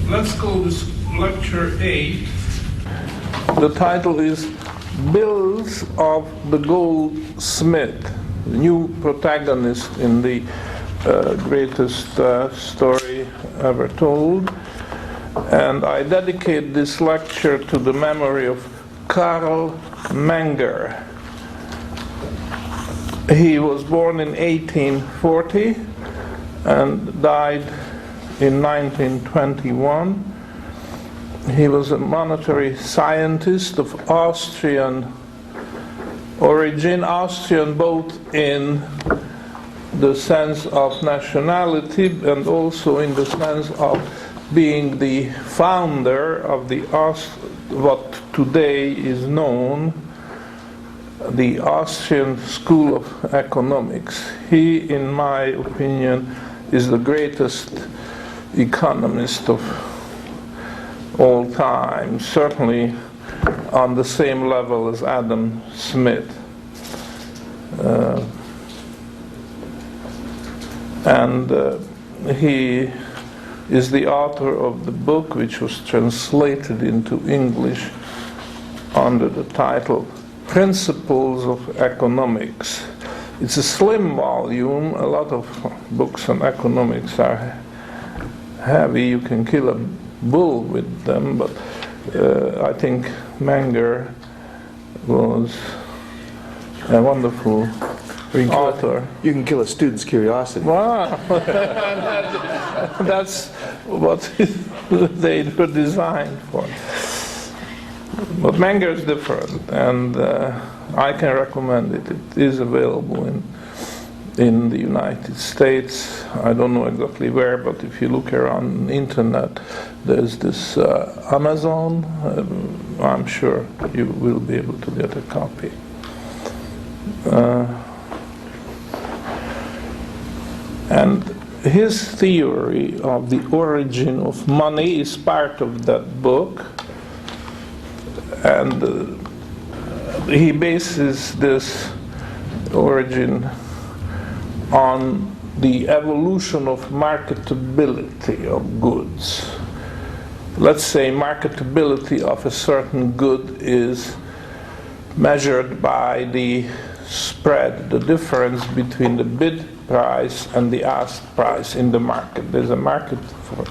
let's call this lecture 8. The title is Bills of the Goldsmith, the new protagonist in the greatest story ever told. And I dedicate this lecture to the memory of Karl Menger. He was born in 1840 and died in 1921. He was a monetary scientist of Austrian origin, Austrian both in the sense of nationality and also in the sense of being the founder of the what today is known the Austrian School of Economics. He, in my opinion, is the greatest economist of all time, certainly on the same level as Adam Smith. He is the author of the book which was translated into English under the title Principles of Economics. It's a slim volume. A lot of books on economics are heavy. You can kill a bull with them, but I think Menger was a wonderful author. You can kill a student's curiosity. Wow. That's what they were designed for. But Menger is different, and I can recommend it. It is available in the United States. I don't know exactly where, but if you look around on the internet, there's this Amazon. I'm sure you will be able to get a copy. And his theory of the origin of money is part of that book. And he bases this origin on the evolution of marketability of goods. Let's say marketability of a certain good is measured by the spread, the difference between the bid price and the asked price in the market. There's a market for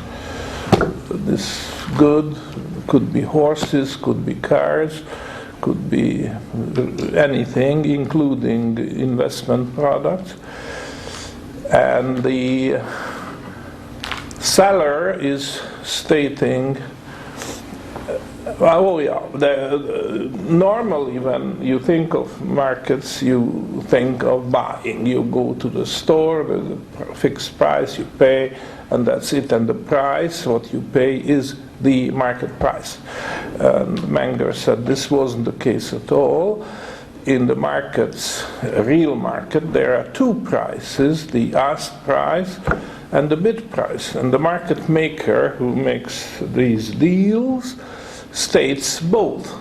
this good. Could be horses, could be cars, could be anything, including investment products. And the seller is stating, normally when you think of markets, you think of buying. You go to the store, there's a fixed price, you pay, and that's it. And the price, what you pay, is the market price. And Menger said this wasn't the case at all. In the markets, a real market, there are two prices, the asked price and the bid price. And the market maker who makes these deals states both.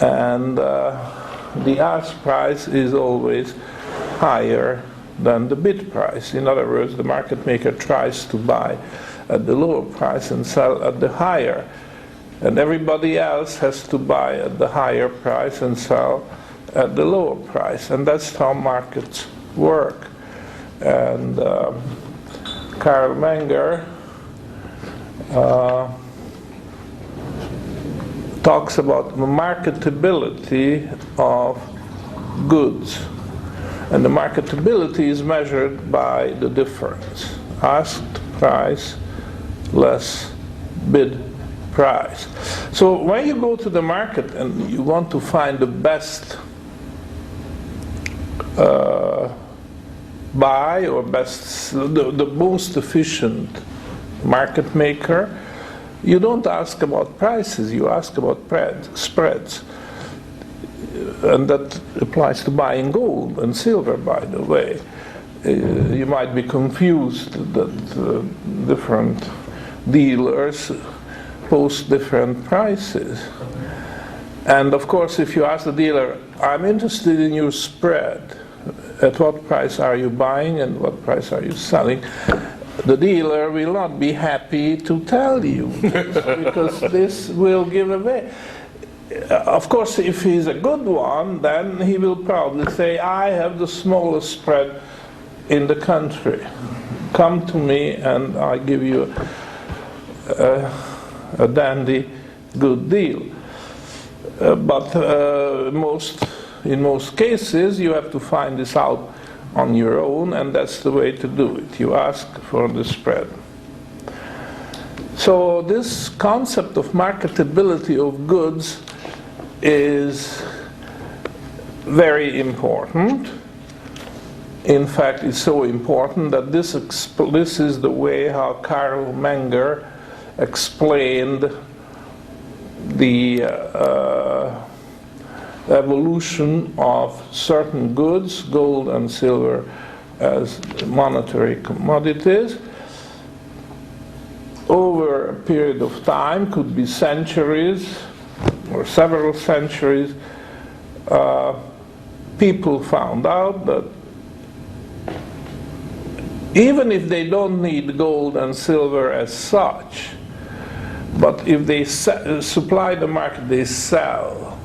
And the asked price is always higher than the bid price. In other words, the market maker tries to buy at the lower price and sell at the higher. And everybody else has to buy at the higher price and sell at the lower price. And that's how markets work. And Karl Menger talks about the marketability of goods. And the marketability is measured by the difference. Asked price less bid price. So when you go to the market and you want to find the best buy or the most efficient market maker, you don't ask about prices, you ask about spreads. And that applies to buying gold and silver, by the way. You might be confused that different dealers post different prices. And of course, if you ask the dealer, I'm interested in your spread, at what price are you buying and what price are you selling? the dealer will not be happy to tell you because this will give away. Of course, if he's a good one, then he will probably say, I have the smallest spread in the country. Come to me and I give you a dandy good deal. But in most cases, you have to find this out on your own, and that's the way to do it. You ask for the spread. So this concept of marketability of goods is very important. In fact, it's so important that this is the way how Karl Menger explained the evolution of certain goods, gold and silver, as monetary commodities over a period of time, could be centuries or several centuries. People found out that even if they don't need gold and silver as such, but if they supply the market, they sell,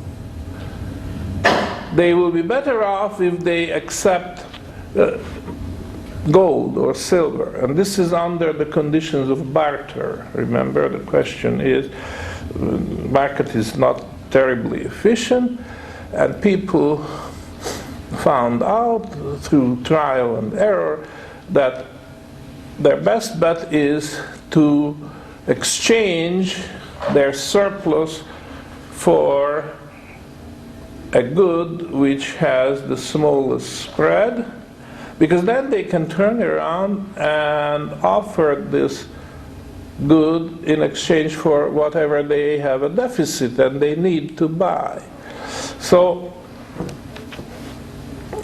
they will be better off if they accept gold or silver. And this is under the conditions of barter. Remember, the question is, market is not terribly efficient, and people found out through trial and error that their best bet is to exchange their surplus for a good which has the smallest spread, because then they can turn around and offer this good in exchange for whatever they have a deficit and they need to buy. So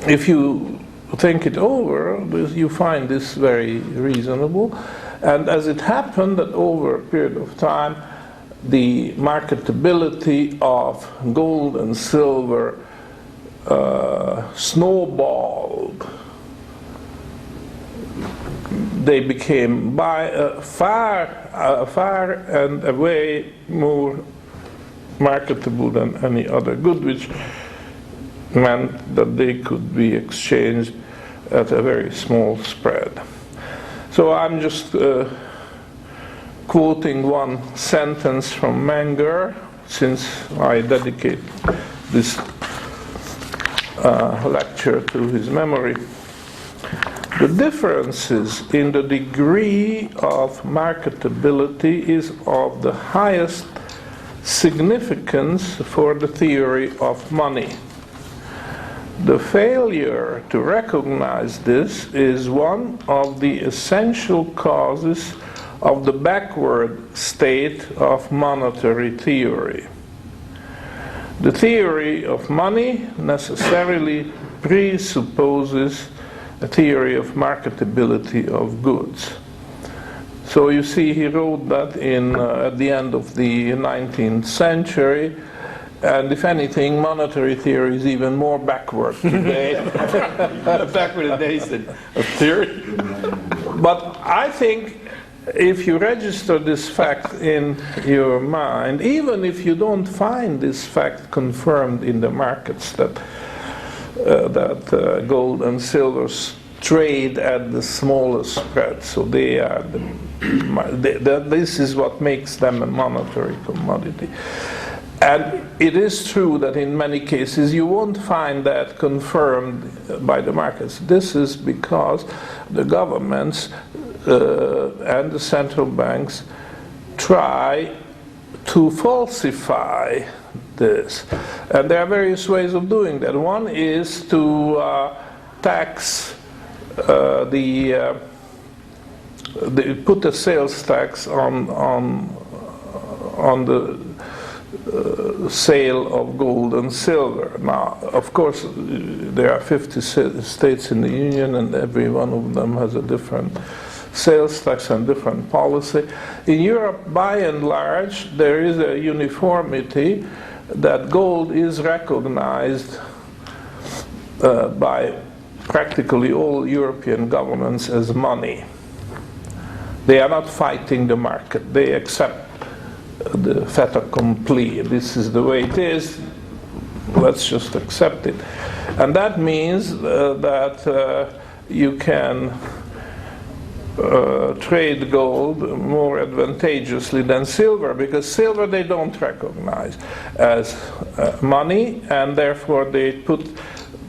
if you think it over, you find this very reasonable. And as it happened that over a period of time, the marketability of gold and silver snowballed. They became far and away more marketable than any other good, which meant that they could be exchanged at a very small spread. So I'm just quoting one sentence from Menger, since I dedicate this lecture to his memory. The differences in the degree of marketability is of the highest significance for the theory of money. The failure to recognize this is one of the essential causes of the backward state of monetary theory. The theory of money necessarily presupposes a theory of marketability of goods. So you see, he wrote that at the end of the 19th century, and if anything, monetary theory is even more backward today. Backward in days of theory. But I think if you register this fact in your mind, even if you don't find this fact confirmed in the markets that gold and silver trade at the smallest spread, so they are this is what makes them a monetary commodity. And it is true that in many cases you won't find that confirmed by the markets. This is because the governments and the central banks try to falsify this. And there are various ways of doing that. One is to tax put a sales tax on the sale of gold and silver. Now, of course, there are 50 states in the Union, and every one of them has a different sales tax and different policy. In Europe, by and large, there is a uniformity that gold is recognized by practically all European governments as money. They are not fighting the market. They accept the fait accompli. This is the way it is. Let's just accept it. And that means that you can trade gold more advantageously than silver, because silver they don't recognize as money, and therefore they put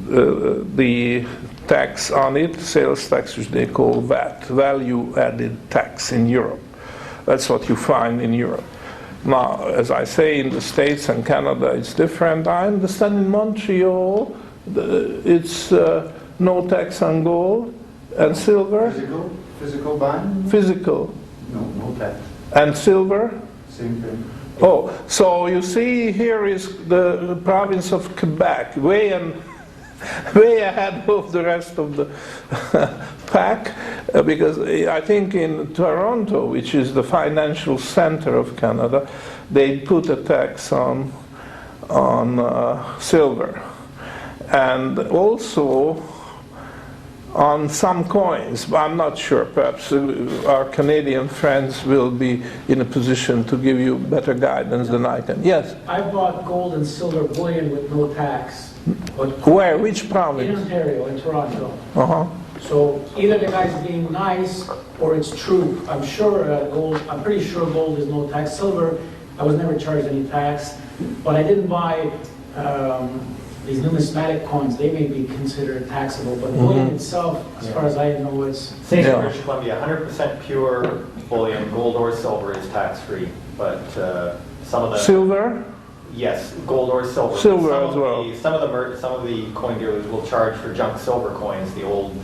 the tax on it, sales tax, which they call VAT, value added tax in Europe. That's what you find in Europe. Now, as I say, in the States and Canada it's different. I understand in Montreal it's no tax on gold and silver. Physical buying? Physical. No tax. And silver? Same thing. Oh, so you see, here is the province of Quebec, way ahead of the rest of the pack, because I think in Toronto, which is the financial center of Canada, they put a tax on silver, and also on some coins. I'm not sure. Perhaps our Canadian friends will be in a position to give you better guidance than I can. Yes? I bought gold and silver bullion with no tax. But Where? Which in province? Ontario, in Toronto. Uh-huh. So either the guy's being nice or it's true. I'm sure I'm pretty sure gold is no tax. Silver, I was never charged any tax. But I didn't buy these numismatic coins. They may be considered taxable. But bullion itself, as far as I know, it's... Same Yeah. in British Columbia, 100% pure bullion, gold or silver is tax-free. But some of the... Silver? Yes, gold or silver. Silver Some as of well. some of the coin dealers will charge for junk silver coins, the old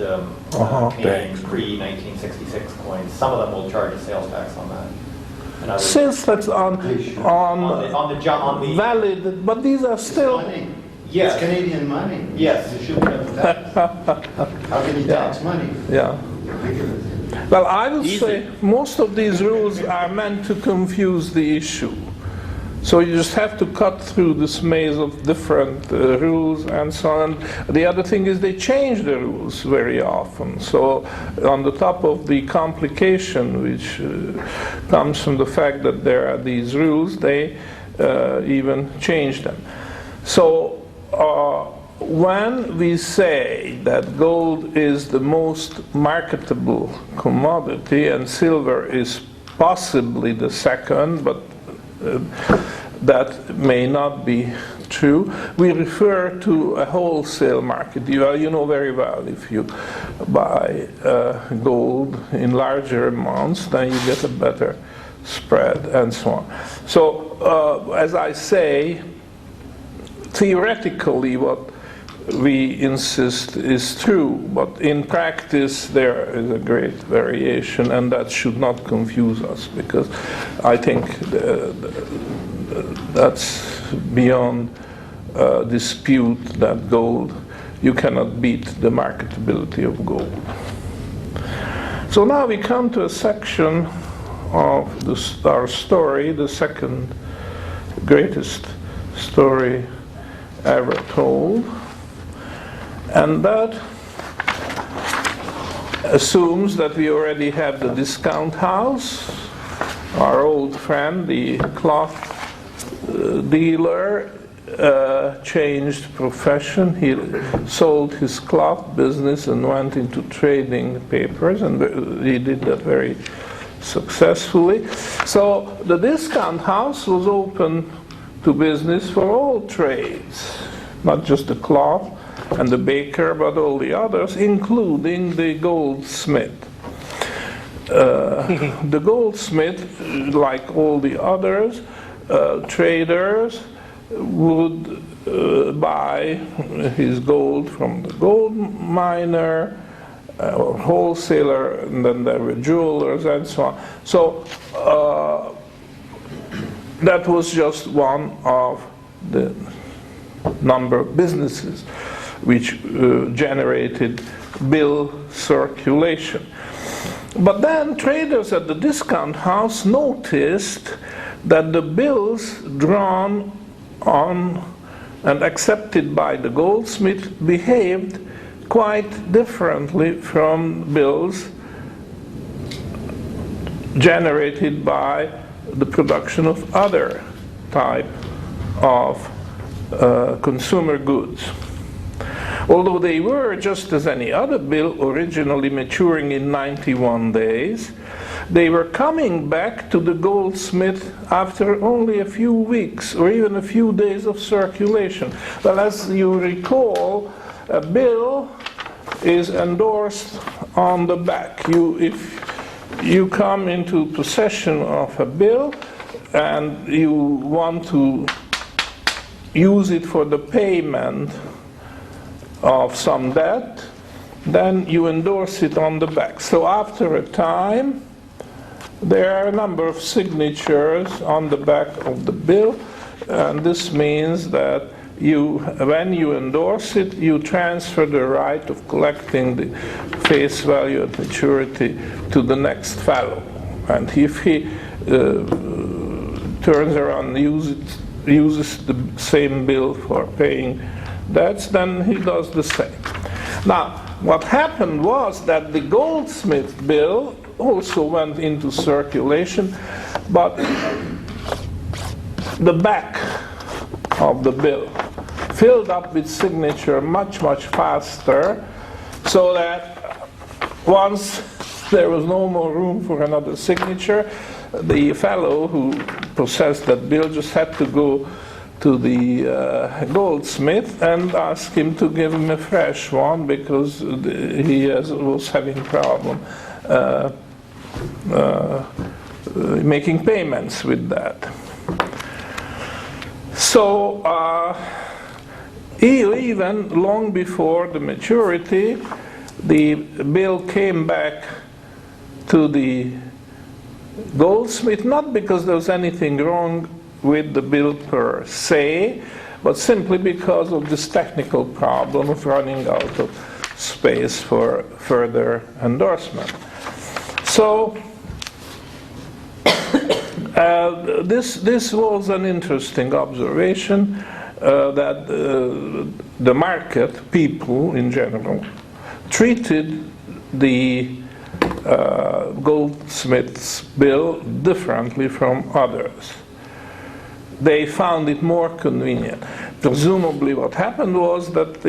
Canadian pre-1966 coins. Some of them will charge a sales tax on that. And others- Since that's on the valid, but these are It's still... money. Yes. It's Canadian money. Yes. You shouldn't have tax. How can you tax money? Yeah. Ridiculous. Well, I would say most of these rules are meant to confuse the issue. So you just have to cut through this maze of different rules and so on. The other thing is they change the rules very often. So on the top of the complication, which comes from the fact that there are these rules, they even change them. So when we say that gold is the most marketable commodity and silver is possibly the second, but that may not be true, we refer to a wholesale market. You know very well, if you buy gold in larger amounts, then you get a better spread and so on. So as I say, theoretically what we insist is true, but in practice there is a great variation, and that should not confuse us, because I think that's beyond dispute that gold, you cannot beat the marketability of gold. So now we come to a section of our story, the second greatest story ever told. And that assumes that we already have the discount house, our old friend, the cloth dealer, changed profession. He sold his cloth business and went into trading papers, and he did that very successfully. So the discount house was open to business for all trades, not just the cloth and the baker, but all the others, including the goldsmith. The goldsmith, like all the others, traders would buy his gold from the gold miner or wholesaler, and then there were jewelers and so on. So that was just one of the number of businesses which generated bill circulation. But then traders at the discount house noticed that the bills drawn on and accepted by the goldsmith behaved quite differently from bills generated by the production of other type of consumer goods. Although they were, just as any other bill, originally maturing in 91 days, they were coming back to the Goldsmith after only a few weeks or even a few days of circulation. Well, as you recall, a bill is endorsed on the back. If you come into possession of a bill and you want to use it for the payment of some debt, then you endorse it on the back. So after a time, there are a number of signatures on the back of the bill, and this means that when you endorse it, you transfer the right of collecting the face value at maturity to the next fellow. And if he turns around and uses the same bill for paying debts, then he does the same. Now, what happened was that the Goldsmith bill also went into circulation, but the back of the bill filled up with signature much, much faster, so that once there was no more room for another signature, the fellow who possessed that bill just had to go to the Goldsmith and ask him to give him a fresh one, because he was having problem making payments with that. So even long before the maturity, the bill came back to the Goldsmith, not because there was anything wrong with the bill per se, but simply because of this technical problem of running out of space for further endorsement. So this was an interesting observation, that the market, people in general, treated the Goldsmith's bill differently from others. They found it more convenient. Presumably what happened was that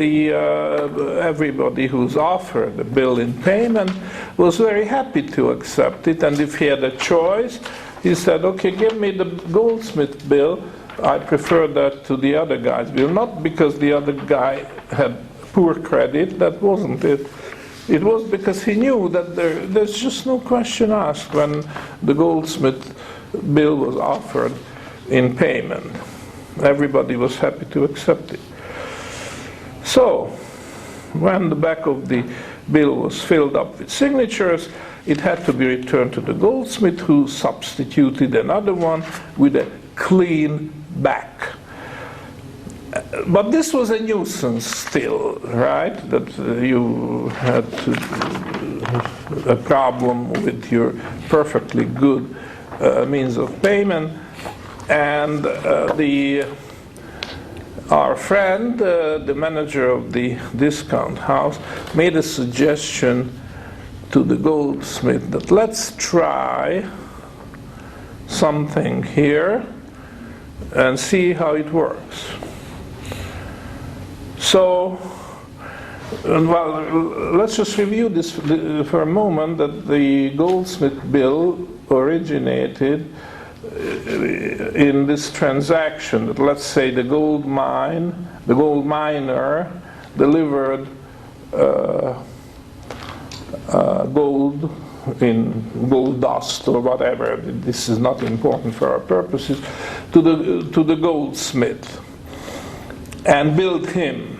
everybody who's offered a bill in payment was very happy to accept it, and if he had a choice, he said, okay, give me the Goldsmith bill, I prefer that to the other guy's bill. Not because the other guy had poor credit, that wasn't it. It was because he knew that there's just no question asked when the Goldsmith bill was offered in payment. Everybody was happy to accept it. So, when the back of the bill was filled up with signatures, it had to be returned to the Goldsmith, who substituted another one with a clean back. But this was a nuisance still, right? That you had a problem with your perfectly good means of payment. And our friend, the manager of the discount house, made a suggestion to the Goldsmith that let's try something here and see how it works. So, well, let's just review this for a moment, that the Goldsmith bill originated in this transaction, that let's say the gold miner delivered gold in gold dust or whatever, this is not important for our purposes, to the Goldsmith and billed him.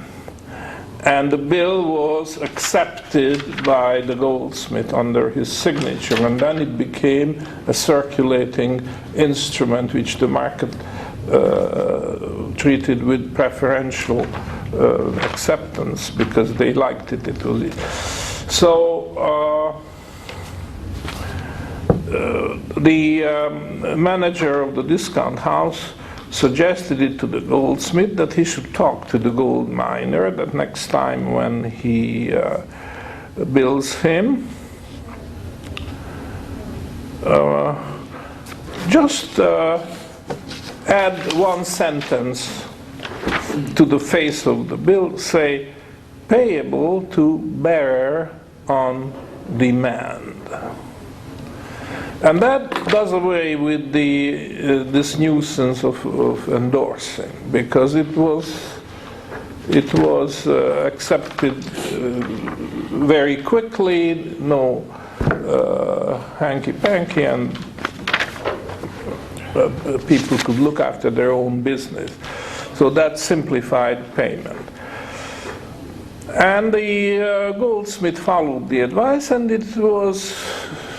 And the bill was accepted by the Goldsmith under his signature, and then it became a circulating instrument which the market treated with preferential acceptance because they liked it. So the manager of the discount house suggested it to the Goldsmith that he should talk to the gold miner, that next time when he bills him, just add one sentence to the face of the bill, say, payable to bearer on demand. And that does away with this nuisance of endorsing, because it was accepted very quickly, no hanky-panky, and people could look after their own business. So that simplified payment. And the Goldsmith followed the advice, and it was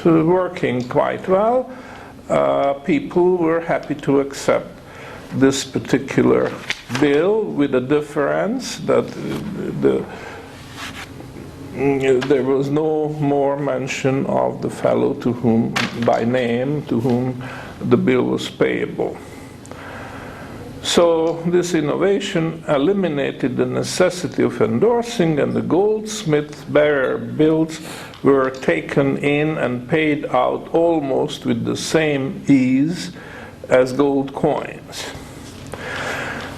working quite well. People were happy to accept this particular bill, with a difference that there was no more mention of the fellow to whom, by name, to whom the bill was payable. So this innovation eliminated the necessity of endorsing, and the Goldsmith bearer bills were taken in and paid out almost with the same ease as gold coins.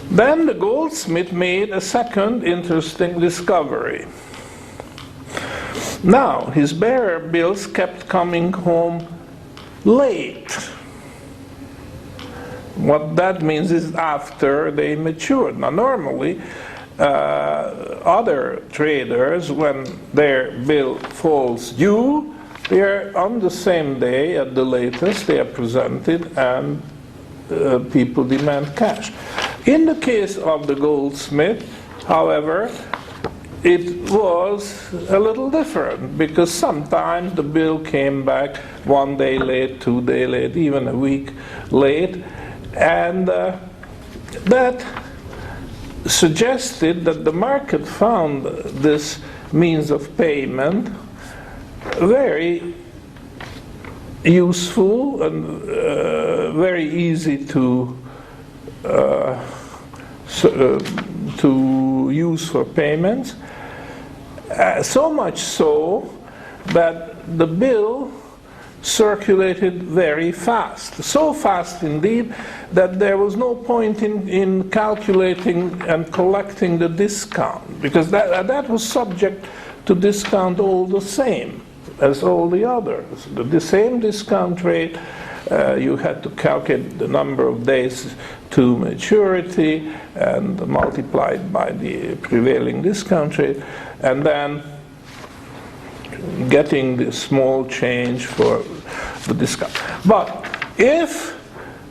Then the Goldsmith made a second interesting discovery. Now, his bearer bills kept coming home late. What that means is after they matured. Now, normally, other traders, when their bill falls due, they are on the same day at the latest, they are presented, and people demand cash. In the case of the Goldsmith, however, it was a little different, because sometimes the bill came back 1 day late, 2 days late, even a week late, and that suggested that the market found this means of payment very useful and very easy to use for payments. So much so that the bill circulated very fast. So fast indeed that there was no point in calculating and collecting the discount, because that was subject to discount all the same as all the others. The same discount rate, you had to calculate the number of days to maturity and multiply it by the prevailing discount rate, and then getting the small change for the discount. But if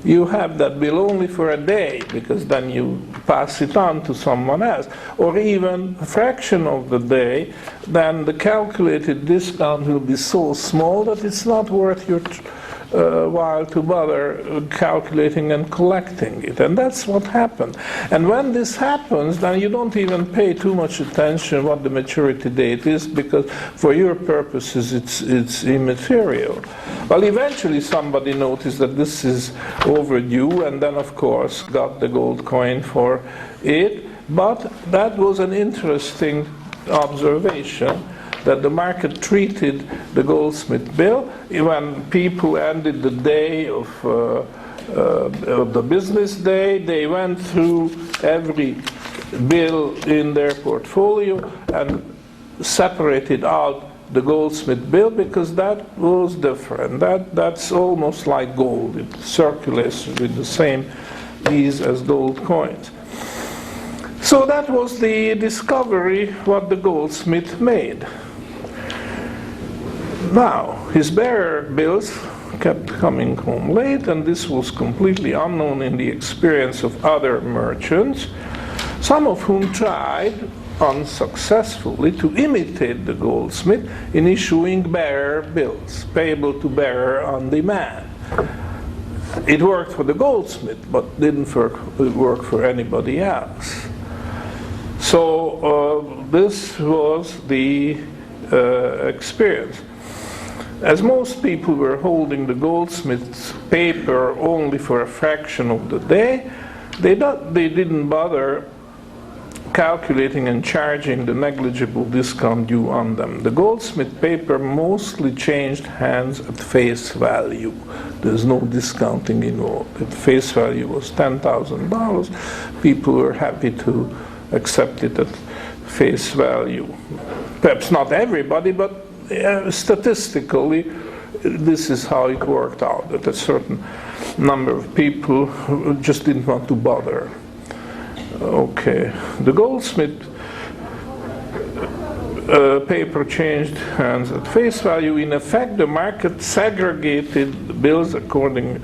you have that bill only for a day, because then you pass it on to someone else, or even a fraction of the day, then the calculated discount will be so small that it's not worth your while to bother calculating and collecting it. And that's what happened. And when this happens, then you don't even pay too much attention what the maturity date is, because for your purposes it's immaterial. Well, eventually somebody noticed that this is overdue, and then of course got the gold coin for it. But that was an interesting observation, that the market treated the Goldsmith bill. When people ended the day of the business day, they went through every bill in their portfolio and separated out the Goldsmith bill, because that was different. That's almost like gold. It circulates with the same ease as gold coins. So that was the discovery what the Goldsmith made. Now, his bearer bills kept coming home late, and this was completely unknown in the experience of other merchants, some of whom tried unsuccessfully to imitate the Goldsmith in issuing bearer bills, payable to bearer on demand. It worked for the Goldsmith, but didn't work for anybody else. So this was the experience. As most people were holding the Goldsmith's paper only for a fraction of the day, they didn't bother calculating and charging the negligible discount due on them. The Goldsmith paper mostly changed hands at face value. There's no discounting involved. At face value was $10,000. People were happy to accept it at face value. Perhaps not everybody, but statistically, this is how it worked out, that a certain number of people just didn't want to bother. Okay, the Goldsmith paper changed hands at face value. In effect, the market segregated the bills according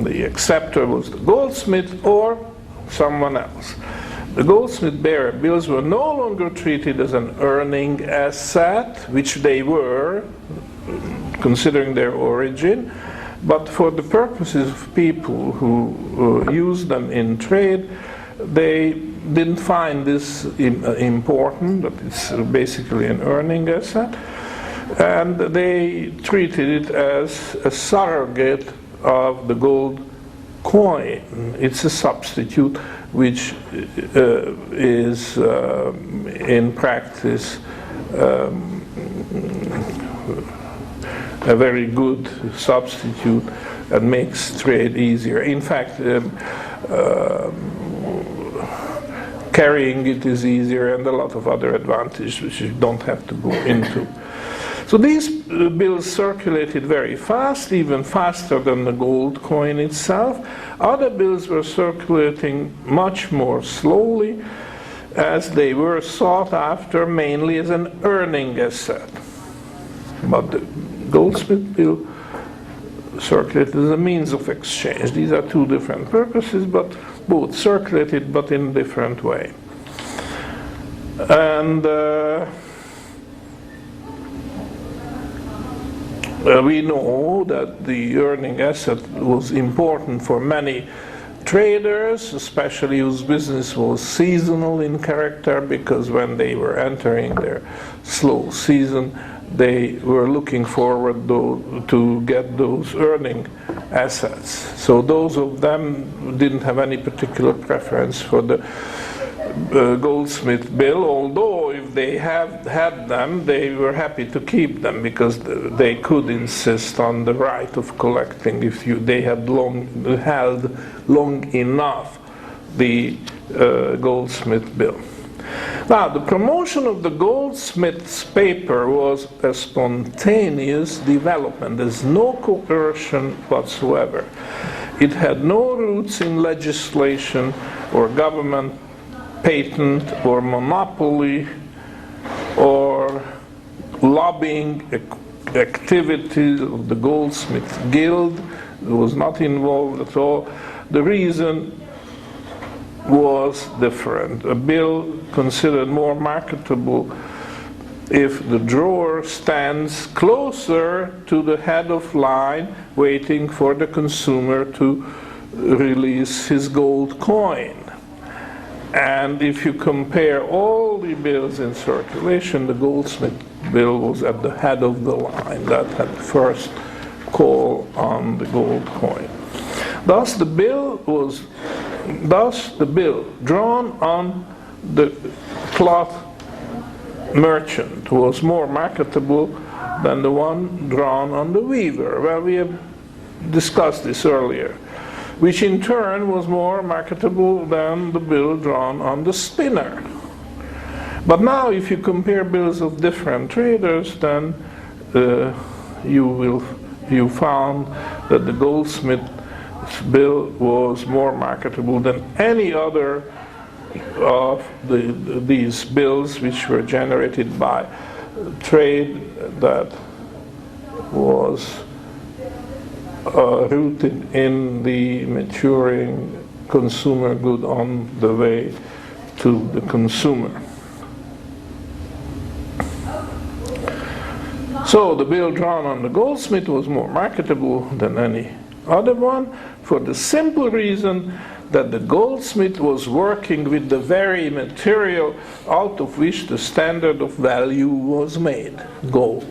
the acceptor was the Goldsmith or someone else. The Goldsmith bearer bills were no longer treated as an earning asset, which they were, considering their origin, but for the purposes of people who used them in trade, they didn't find this important, that it's basically an earning asset, and they treated it as a surrogate of the gold coin. It's a substitute which is in practice a very good substitute and makes trade easier. In fact, carrying it is easier and a lot of other advantages which you don't have to go into. So these bills circulated very fast, even faster than the gold coin itself. Other bills were circulating much more slowly, as they were sought after mainly as an earning asset. But the Goldsmith bill circulated as a means of exchange. These are two different purposes, but both circulated, but in a different way. And we know that the earning asset was important for many traders, especially whose business was seasonal in character, because when they were entering their slow season, they were looking forward to get those earning assets. So those of them didn't have any particular preference for the Goldsmith bill, although if they had them, they were happy to keep them because they could insist on the right of collecting if they had held long enough the Goldsmith bill. Now, the promotion of the Goldsmith's paper was a spontaneous development. There's no coercion whatsoever. It had no roots in legislation or government patent or monopoly or lobbying activities of the Goldsmith Guild. It was not involved at all. The reason was different. A bill considered more marketable if the drawer stands closer to the head of line waiting for the consumer to release his gold coin. And if you compare all the bills in circulation, the Goldsmith bill was at the head of the line. That had first call on the gold coin. Thus the bill drawn on the cloth merchant was more marketable than the one drawn on the weaver. Well, we have discussed this earlier, which in turn was more marketable than the bill drawn on the spinner. But now if you compare bills of different traders, then you found that the Goldsmith bill was more marketable than any other of these bills which were generated by trade that was rooted in the maturing consumer good on the way to the consumer. So the bill drawn on the Goldsmith was more marketable than any other one, for the simple reason that the Goldsmith was working with the very material out of which the standard of value was made, gold.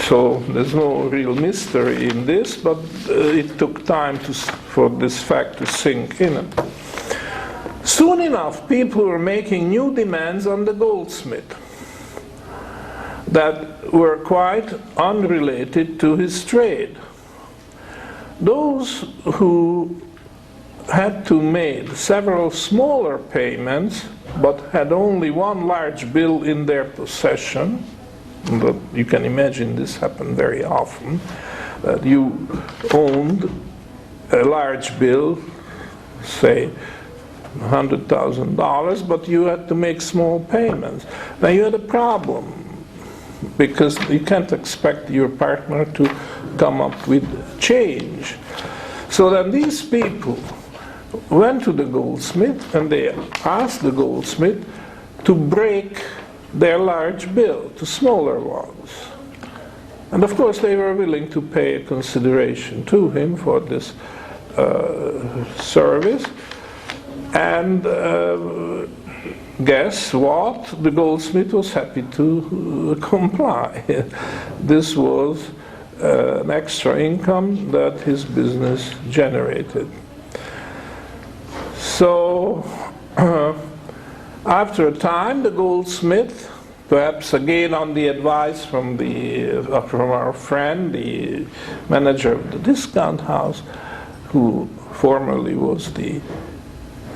So there's no real mystery in this, but it took time for this fact to sink in. Soon enough, people were making new demands on the Goldsmith that were quite unrelated to his trade. Those who had to make several smaller payments but had only one large bill in their possession, but you can imagine this happened very often, that you owned a large bill, say $100,000, but you had to make small payments. Now you had a problem, because you can't expect your partner to come up with change. So then these people went to the Goldsmith and they asked the Goldsmith to break their large bill to smaller ones. And of course they were willing to pay a consideration to him for this service. And guess what? The Goldsmith was happy to comply. This was an extra income that his business generated. So after a time, the Goldsmith, perhaps again on the advice from our friend, the manager of the discount house, who formerly was the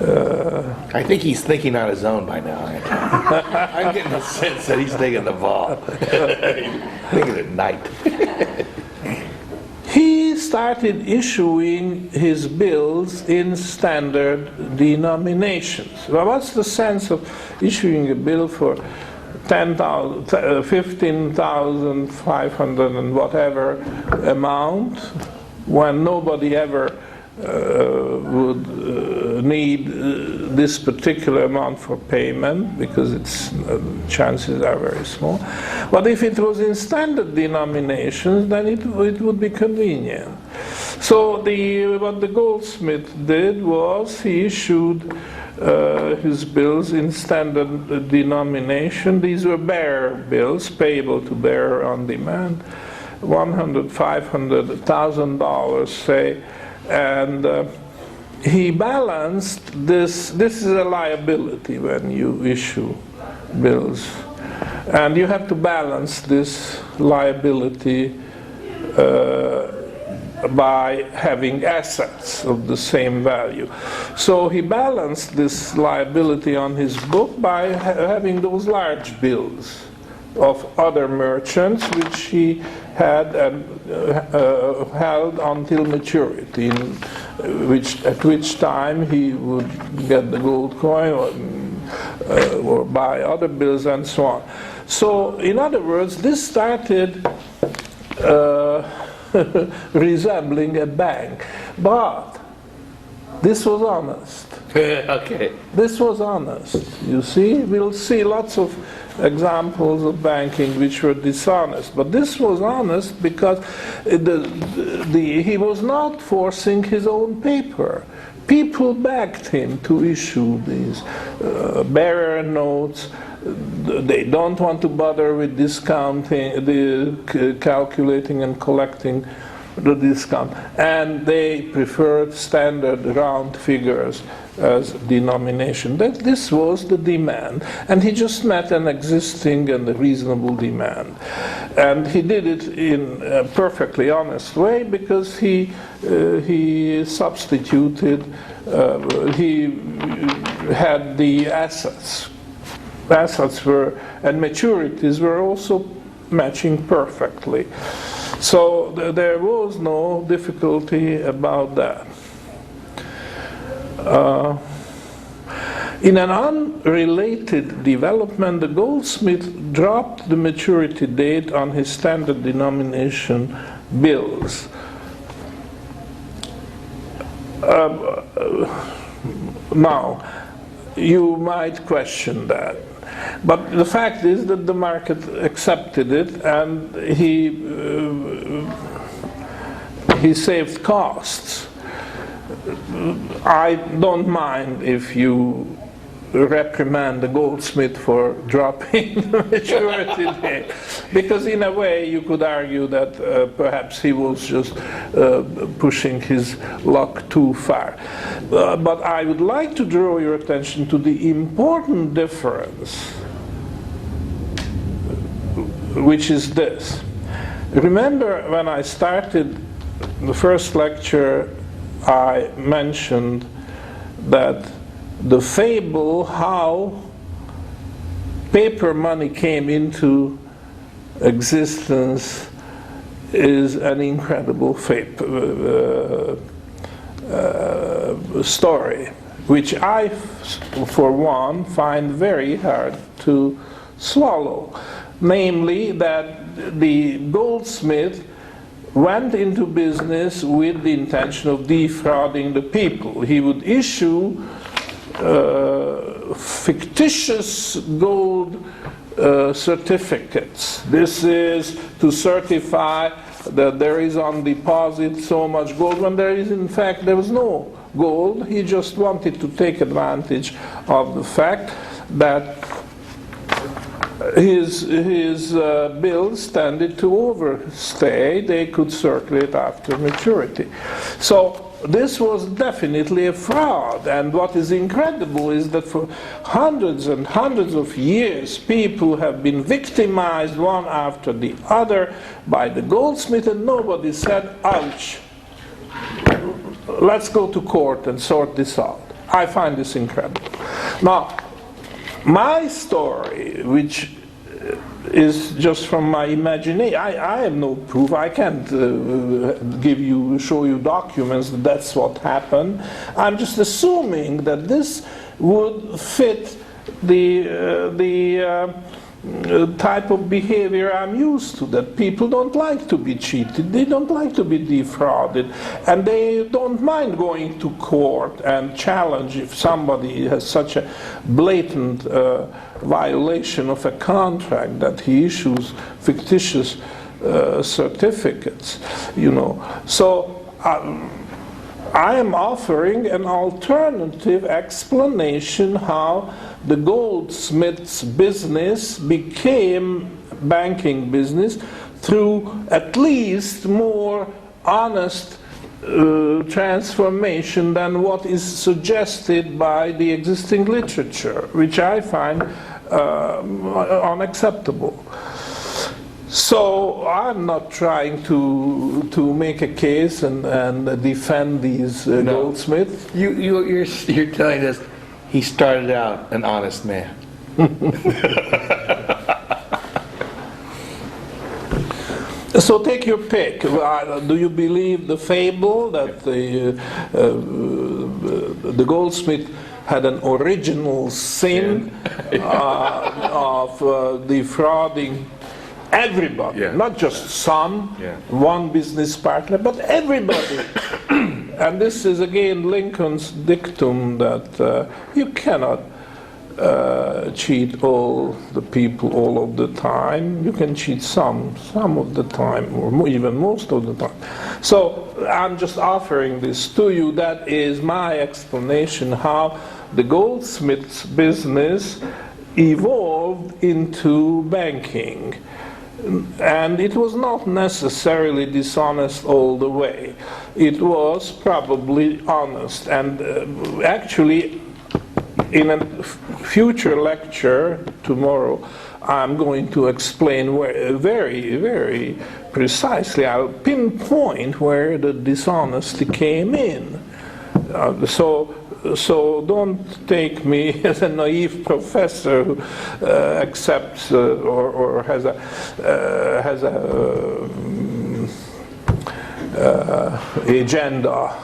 I think he's thinking on his own by now. I'm getting the sense that he's taking the ball. Thinking at night. he started issuing his bills in standard denominations. Well, what's the sense of issuing a bill for 10,000, 15,500 and whatever amount when nobody ever would need this particular amount for payment, because its chances are very small. But if it was in standard denominations, then it would be convenient. So what the Goldsmith did was he issued his bills in standard denomination. These were bearer bills, payable to bearer on demand, $100,000, $500,000, $1,000, say. And he balanced this. This is a liability when you issue bills, and you have to balance this liability by having assets of the same value. So he balanced this liability on his book by having those large bills of other merchants, which he had held until maturity, at which time he would get the gold coin or buy other bills and so on. So, in other words, this started resembling a bank, but this was honest. Okay. This was honest. You see, we'll see lots of examples of banking which were dishonest, but this was honest because he was not forcing his own paper. People backed him to issue these bearer notes. They don't want to bother with discounting, calculating and collecting the discount, and they preferred standard round figures as denomination. This was the demand, and he just met an existing and a reasonable demand, and he did it in a perfectly honest way, because he substituted, he had the assets were, and maturities were also matching perfectly. So there was no difficulty about that. In an unrelated development, the Goldsmith dropped the maturity date on his standard denomination bills. Now, you might question that. But the fact is that the market accepted it, and he saved costs. I don't mind if you reprimand the Goldsmith for dropping the maturity date, because in a way you could argue that perhaps he was just pushing his luck too far. But I would like to draw your attention to the important difference, which is this. Remember when I started the first lecture, I mentioned that the fable how paper money came into existence is an incredible story, which I, for one, find very hard to swallow. Namely, that the Goldsmith went into business with the intention of defrauding the people. He would issue fictitious gold certificates. This is to certify that there is on deposit so much gold, when there is, in fact, there was no gold. He just wanted to take advantage of the fact that his bills tended to overstay. They could circulate after maturity. So this was definitely a fraud, and what is incredible is that for hundreds and hundreds of years people have been victimized one after the other by the Goldsmith, and nobody said, ouch, let's go to court and sort this out. I find this incredible. Now, my story, which is just from my imagination, I have no proof. I can't show you documents that that's what happened. I'm just assuming that this would fit the type of behavior I'm used to, that people don't like to be cheated, they don't like to be defrauded, and they don't mind going to court and challenge if somebody has such a blatant violation of a contract that he issues fictitious certificates, you know. So I am offering an alternative explanation how the Goldsmith's business became banking business through at least more honest transformation than what is suggested by the existing literature, which I find unacceptable. So I'm not trying to make a case and defend these Goldsmiths. You're telling us he started out an honest man. So take your pick. Do you believe the fable that the Goldsmith had an original sin of defrauding everybody, not just some, one business partner, but everybody? And this is again Lincoln's dictum that you cannot cheat all the people all of the time. You can cheat some of the time, or even most of the time. So I'm just offering this to you. That is my explanation how the Goldsmith's business evolved into banking. And it was not necessarily dishonest all the way. It was probably honest. And actually, in a future lecture tomorrow, I'm going to explain very, very precisely. I'll pinpoint where the dishonesty came in. So don't take me as a naive professor who accepts or has a agenda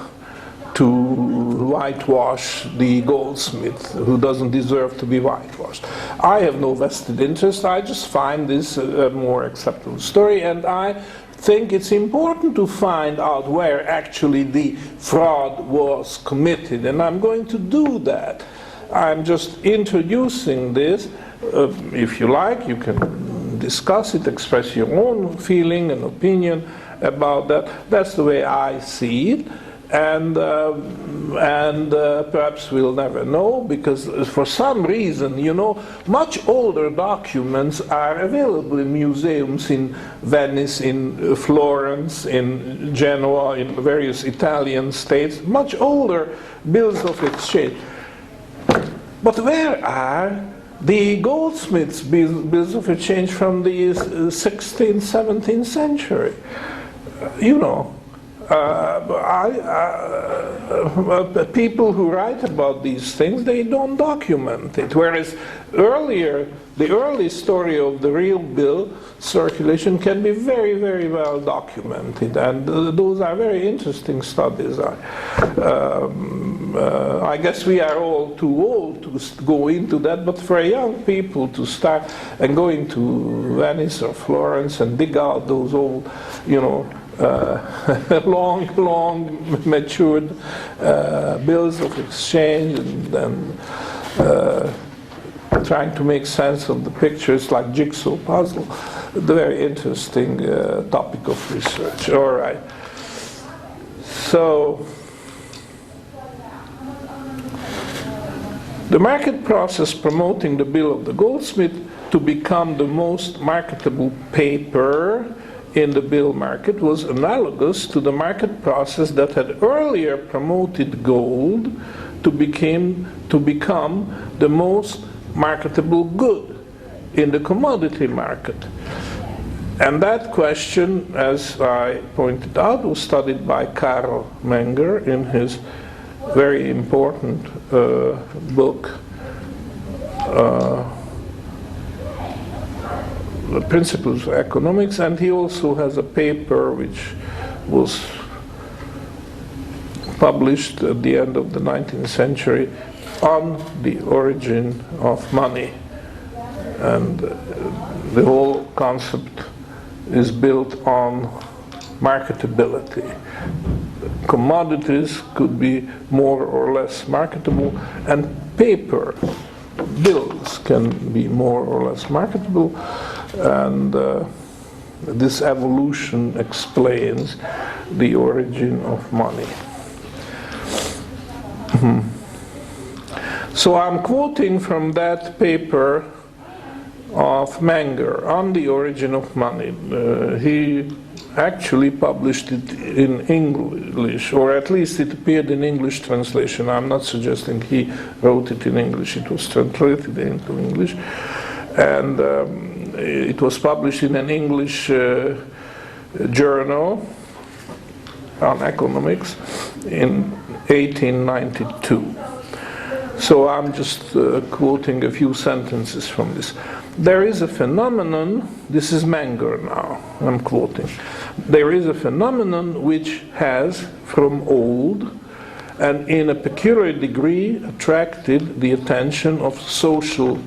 to whitewash the Goldsmith, who doesn't deserve to be whitewashed. I have no vested interest. I just find this a more acceptable story, and I think it's important to find out where actually the fraud was committed, and I'm going to do that. I'm just introducing this. If you like, you can discuss it, express your own feeling and opinion about that. That's the way I see it. and perhaps we'll never know, because for some reason, much older documents are available in museums in Venice, in Florence, in Genoa, in various Italian states, much older bills of exchange. But where are the Goldsmith's bills of exchange from the 16th, 17th century? People who write about these things, they don't document it. Whereas earlier, the early story of the real bill circulation can be very, very well documented, and those are very interesting studies. I guess we are all too old to go into that, but for young people to start and going to Venice or Florence and dig out those old, long matured bills of exchange, and then trying to make sense of the pictures like jigsaw puzzle. A very interesting topic of research. All right. So the market process promoting the bill of the Goldsmith to become the most marketable paper in the bill market was analogous to the market process that had earlier promoted gold to become the most marketable good in the commodity market. And that question, as I pointed out, was studied by Karl Menger in his very important book, The Principles of Economics, and he also has a paper which was published at the end of the 19th century on the origin of money. And the whole concept is built on marketability. Commodities could be more or less marketable, and paper, bills, can be more or less marketable, and this evolution explains the origin of money. So I'm quoting from that paper of Menger on the origin of money. He actually published it in English, or at least it appeared in English translation. I'm not suggesting he wrote it in English. It was translated into English, and it was published in an English journal on economics in 1892. So I'm just quoting a few sentences from this. There is a phenomenon, this is Menger now, I'm quoting. There is a phenomenon which has, from old, and in a peculiar degree, attracted the attention of social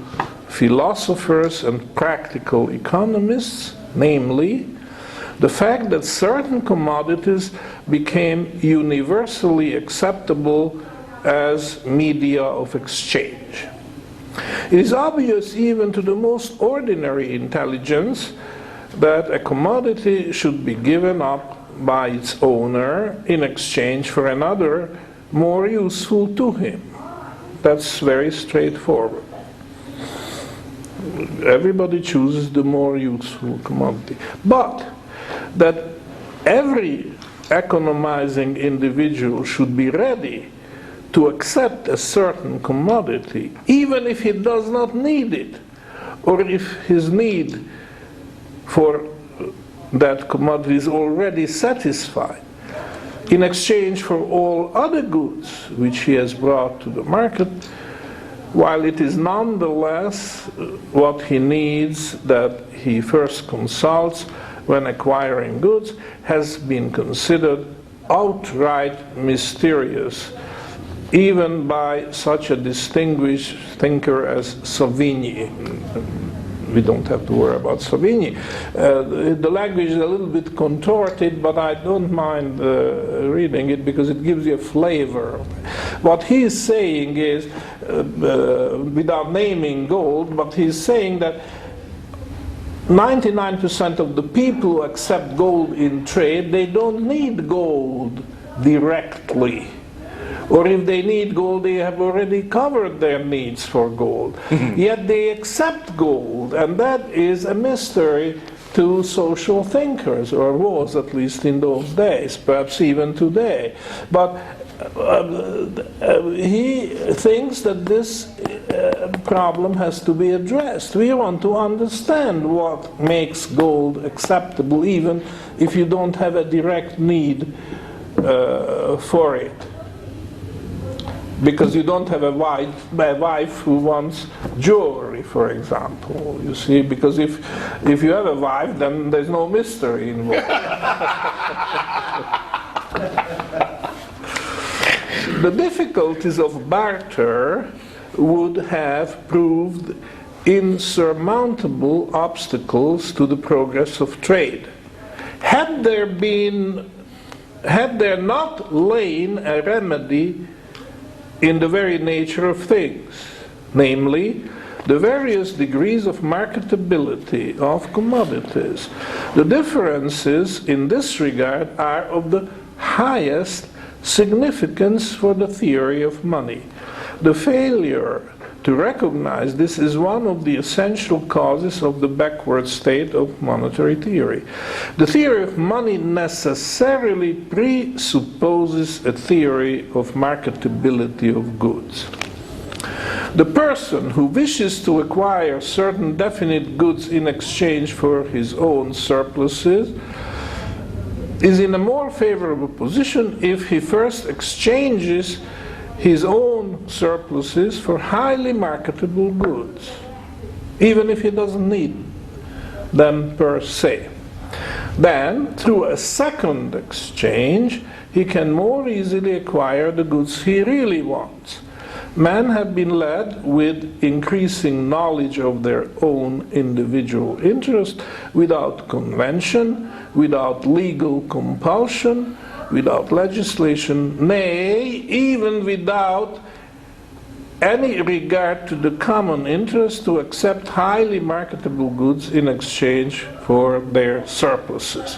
philosophers and practical economists, namely, the fact that certain commodities became universally acceptable as media of exchange. It is obvious even to the most ordinary intelligence that a commodity should be given up by its owner in exchange for another more useful to him. That's very straightforward. Everybody chooses the more useful commodity. But that every economizing individual should be ready to accept a certain commodity, even if he does not need it, or if his need for that commodity is already satisfied, in exchange for all other goods which he has brought to the market, while it is nonetheless what he needs that he first consults when acquiring goods, has been considered outright mysterious, even by such a distinguished thinker as Savigny. We don't have to worry about Savigny. The language is a little bit contorted, but I don't mind reading it because it gives you a flavor. What he's saying is, without naming gold, but he's saying that 99% of the people who accept gold in trade, they don't need gold directly. Or if they need gold, they have already covered their needs for gold. Yet they accept gold, and that is a mystery to social thinkers, or was at least in those days, perhaps even today. But he thinks that this problem has to be addressed. We want to understand what makes gold acceptable, even if you don't have a direct need for it. Because you don't have a wife who wants jewelry, for example, you see, because if you have a wife, then there's no mystery involved. The difficulties of barter would have proved insurmountable obstacles to the progress of trade. Had there not lain a remedy in the very nature of things, namely, the various degrees of marketability of commodities. The differences in this regard are of the highest significance for the theory of money. The failure to recognize this is one of the essential causes of the backward state of monetary theory. The theory of money necessarily presupposes a theory of marketability of goods. The person who wishes to acquire certain definite goods in exchange for his own surpluses is in a more favorable position if he first exchanges his own surpluses for highly marketable goods, even if he doesn't need them per se. Then, through a second exchange, he can more easily acquire the goods he really wants. Men have been led with increasing knowledge of their own individual interest, without convention, without legal compulsion, without legislation, nay, even without any regard to the common interest, to accept highly marketable goods in exchange for their surpluses.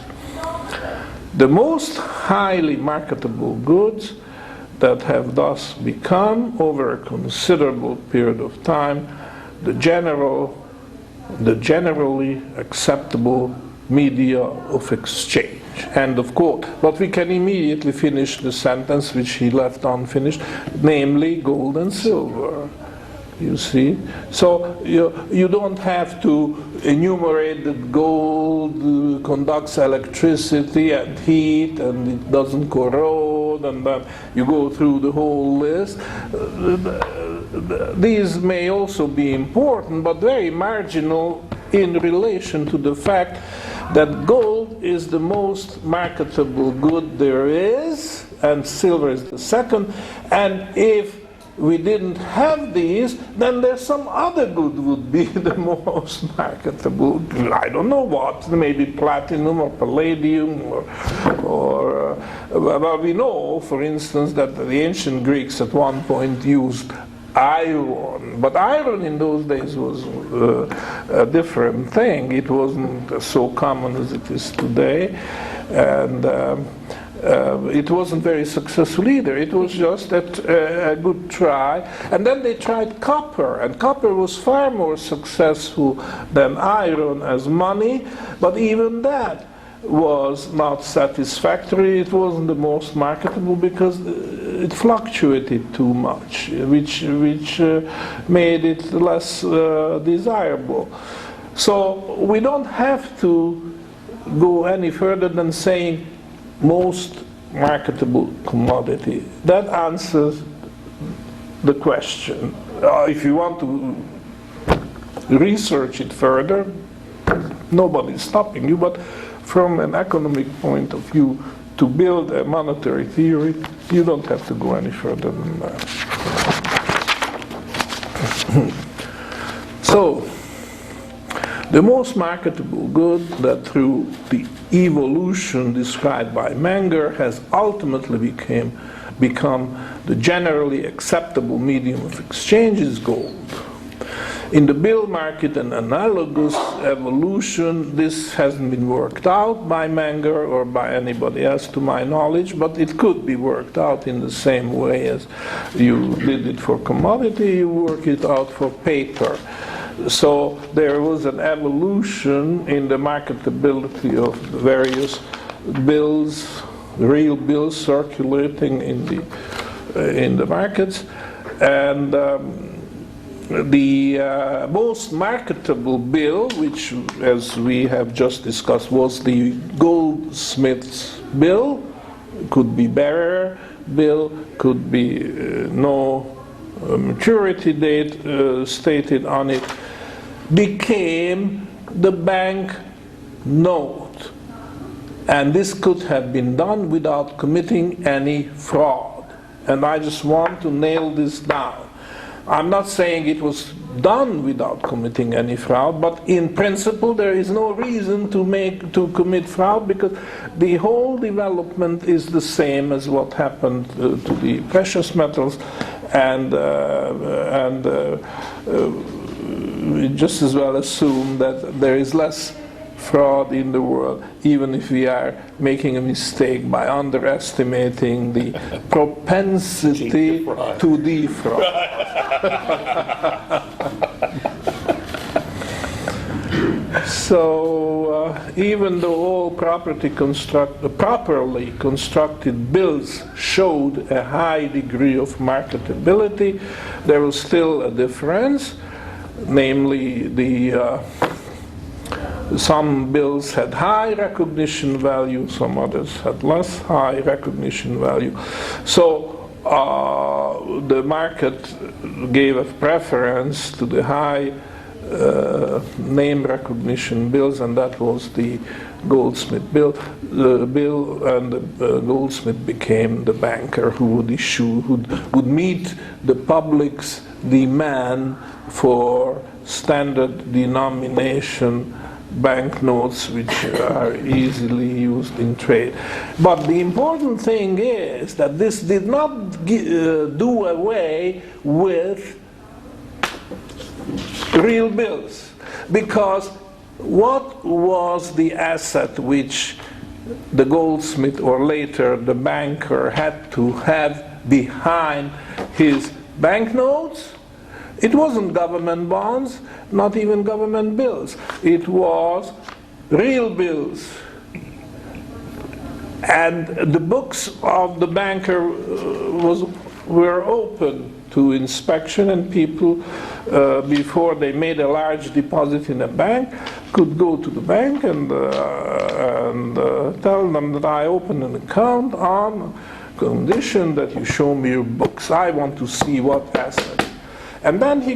The most highly marketable goods that have thus become, over a considerable period of time, the generally acceptable media of exchange. End of quote. But we can immediately finish the sentence which he left unfinished, namely gold and silver. You see? So you don't have to enumerate that gold conducts electricity and heat and it doesn't corrode, and then you go through the whole list. These may also be important, but very marginal in relation to the fact that gold is the most marketable good there is, and silver is the second, and if we didn't have these, then there's some other good would be the most marketable. I don't know what, maybe platinum or palladium, or well, we know, for instance, that the ancient Greeks at one point used iron, but iron in those days was a different thing. It wasn't so common as it is today, and it wasn't very successful either. It was just a good try. And then they tried copper, and copper was far more successful than iron as money, but even that was not satisfactory. It wasn't the most marketable because it fluctuated too much, which made it less desirable. So we don't have to go any further than saying most marketable commodity. That answers the question. If you want to research it further, nobody's stopping you, but from an economic point of view, to build a monetary theory, you don't have to go any further than that. So, the most marketable good that through the evolution described by Menger has ultimately become the generally acceptable medium of exchange is gold. In the bill market, an analogous evolution, this hasn't been worked out by Menger or by anybody else to my knowledge, but it could be worked out in the same way as you did it for commodity, you work it out for paper. So there was an evolution in the marketability of various bills, real bills circulating in the markets, and the most marketable bill, which, as we have just discussed, was the Goldsmith's bill. Could be bearer bill, could be no maturity date stated on it, became the bank note. And this could have been done without committing any fraud. And I just want to nail this down. I'm not saying it was done without committing any fraud, but in principle there is no reason to commit fraud, because the whole development is the same as what happened to the precious metals, and we just as well assume that there is less fraud in the world, even if we are making a mistake by underestimating the propensity to defraud. So even though all properly constructed bills showed a high degree of marketability, there was still a difference, namely some bills had high recognition value, some others had less high recognition value. So the market gave a preference to the high name recognition bills, and that was the Goldsmith bill. Goldsmith became the banker who would meet the public's demand for standard denomination banknotes, which are easily used in trade. But the important thing is that this did not do away with real bills, because what was the asset which the Goldsmith, or later the banker, had to have behind his banknotes? It wasn't government bonds, not even government bills. It was real bills. And the books of the banker were open to inspection, and people, before they made a large deposit in a bank, could go to the bank and tell them that I opened an account on condition that you show me your books. I want to see what assets. And then he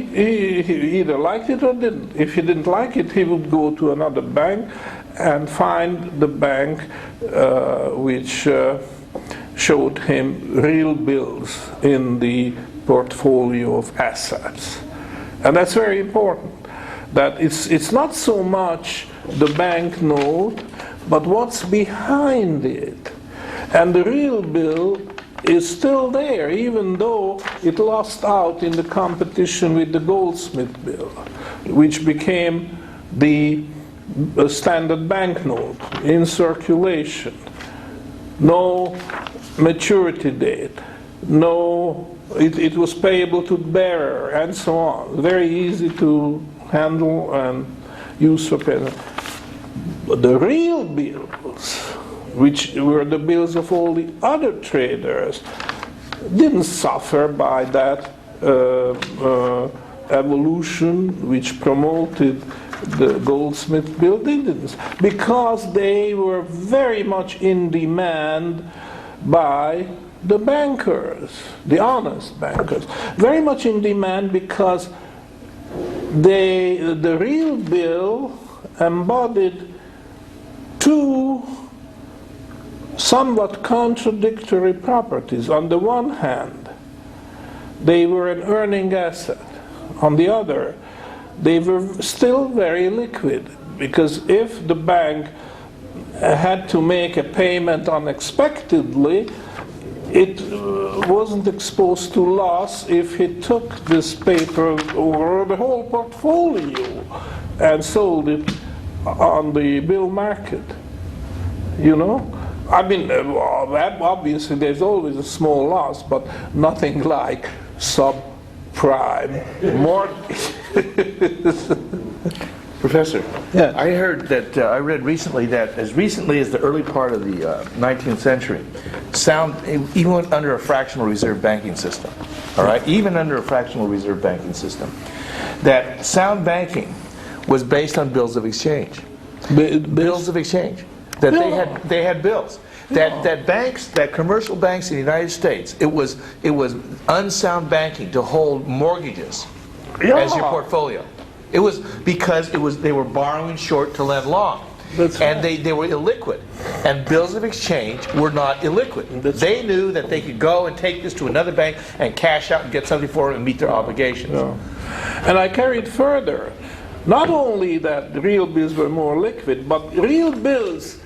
either liked it or didn't. If he didn't like it, he would go to another bank and find the bank which showed him real bills in the portfolio of assets. And that's very important, that it's not so much the banknote, but what's behind it. And the real bill is still there, even though it lost out in the competition with the Goldsmith bill, which became the standard banknote in circulation. No maturity date, it was payable to bearer, and so on. Very easy to handle and use for payment. But the real bills, which were the bills of all the other traders, didn't suffer by that evolution which promoted the Goldsmith bill. They didn't, because they were very much in demand by the bankers, the honest bankers. Very much in demand because the real bill embodied two somewhat contradictory properties. On the one hand, they were an earning asset. On the other, they were still very liquid, because if the bank had to make a payment unexpectedly, it wasn't exposed to loss if he took this paper or the whole portfolio and sold it on the bill market. You know? I mean, obviously there's always a small loss, but nothing like subprime mortgage. Professor, Yeah. I heard that, I read recently that as recently as the early part of the 19th century, even under a fractional reserve banking system, all right, even under a fractional reserve banking system, that sound banking was based on bills of exchange. Bills of exchange. That they had bills. That banks, that commercial banks in the United States, it was unsound banking to hold mortgages as your portfolio. It was because they were borrowing short to lend long. That's and right. they were illiquid. And bills of exchange were not illiquid. They knew that they could go and take this to another bank and cash out and get something for it and meet their obligations. Yeah. And I carried further. Not only that real bills were more liquid, but real bills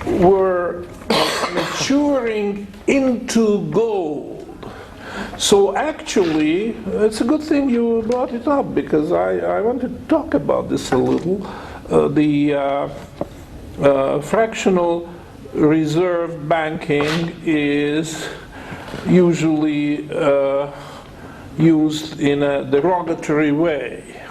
were maturing into gold. So actually, it's a good thing you brought it up, because I want to talk about this a little. The fractional reserve banking is usually used in a derogatory way,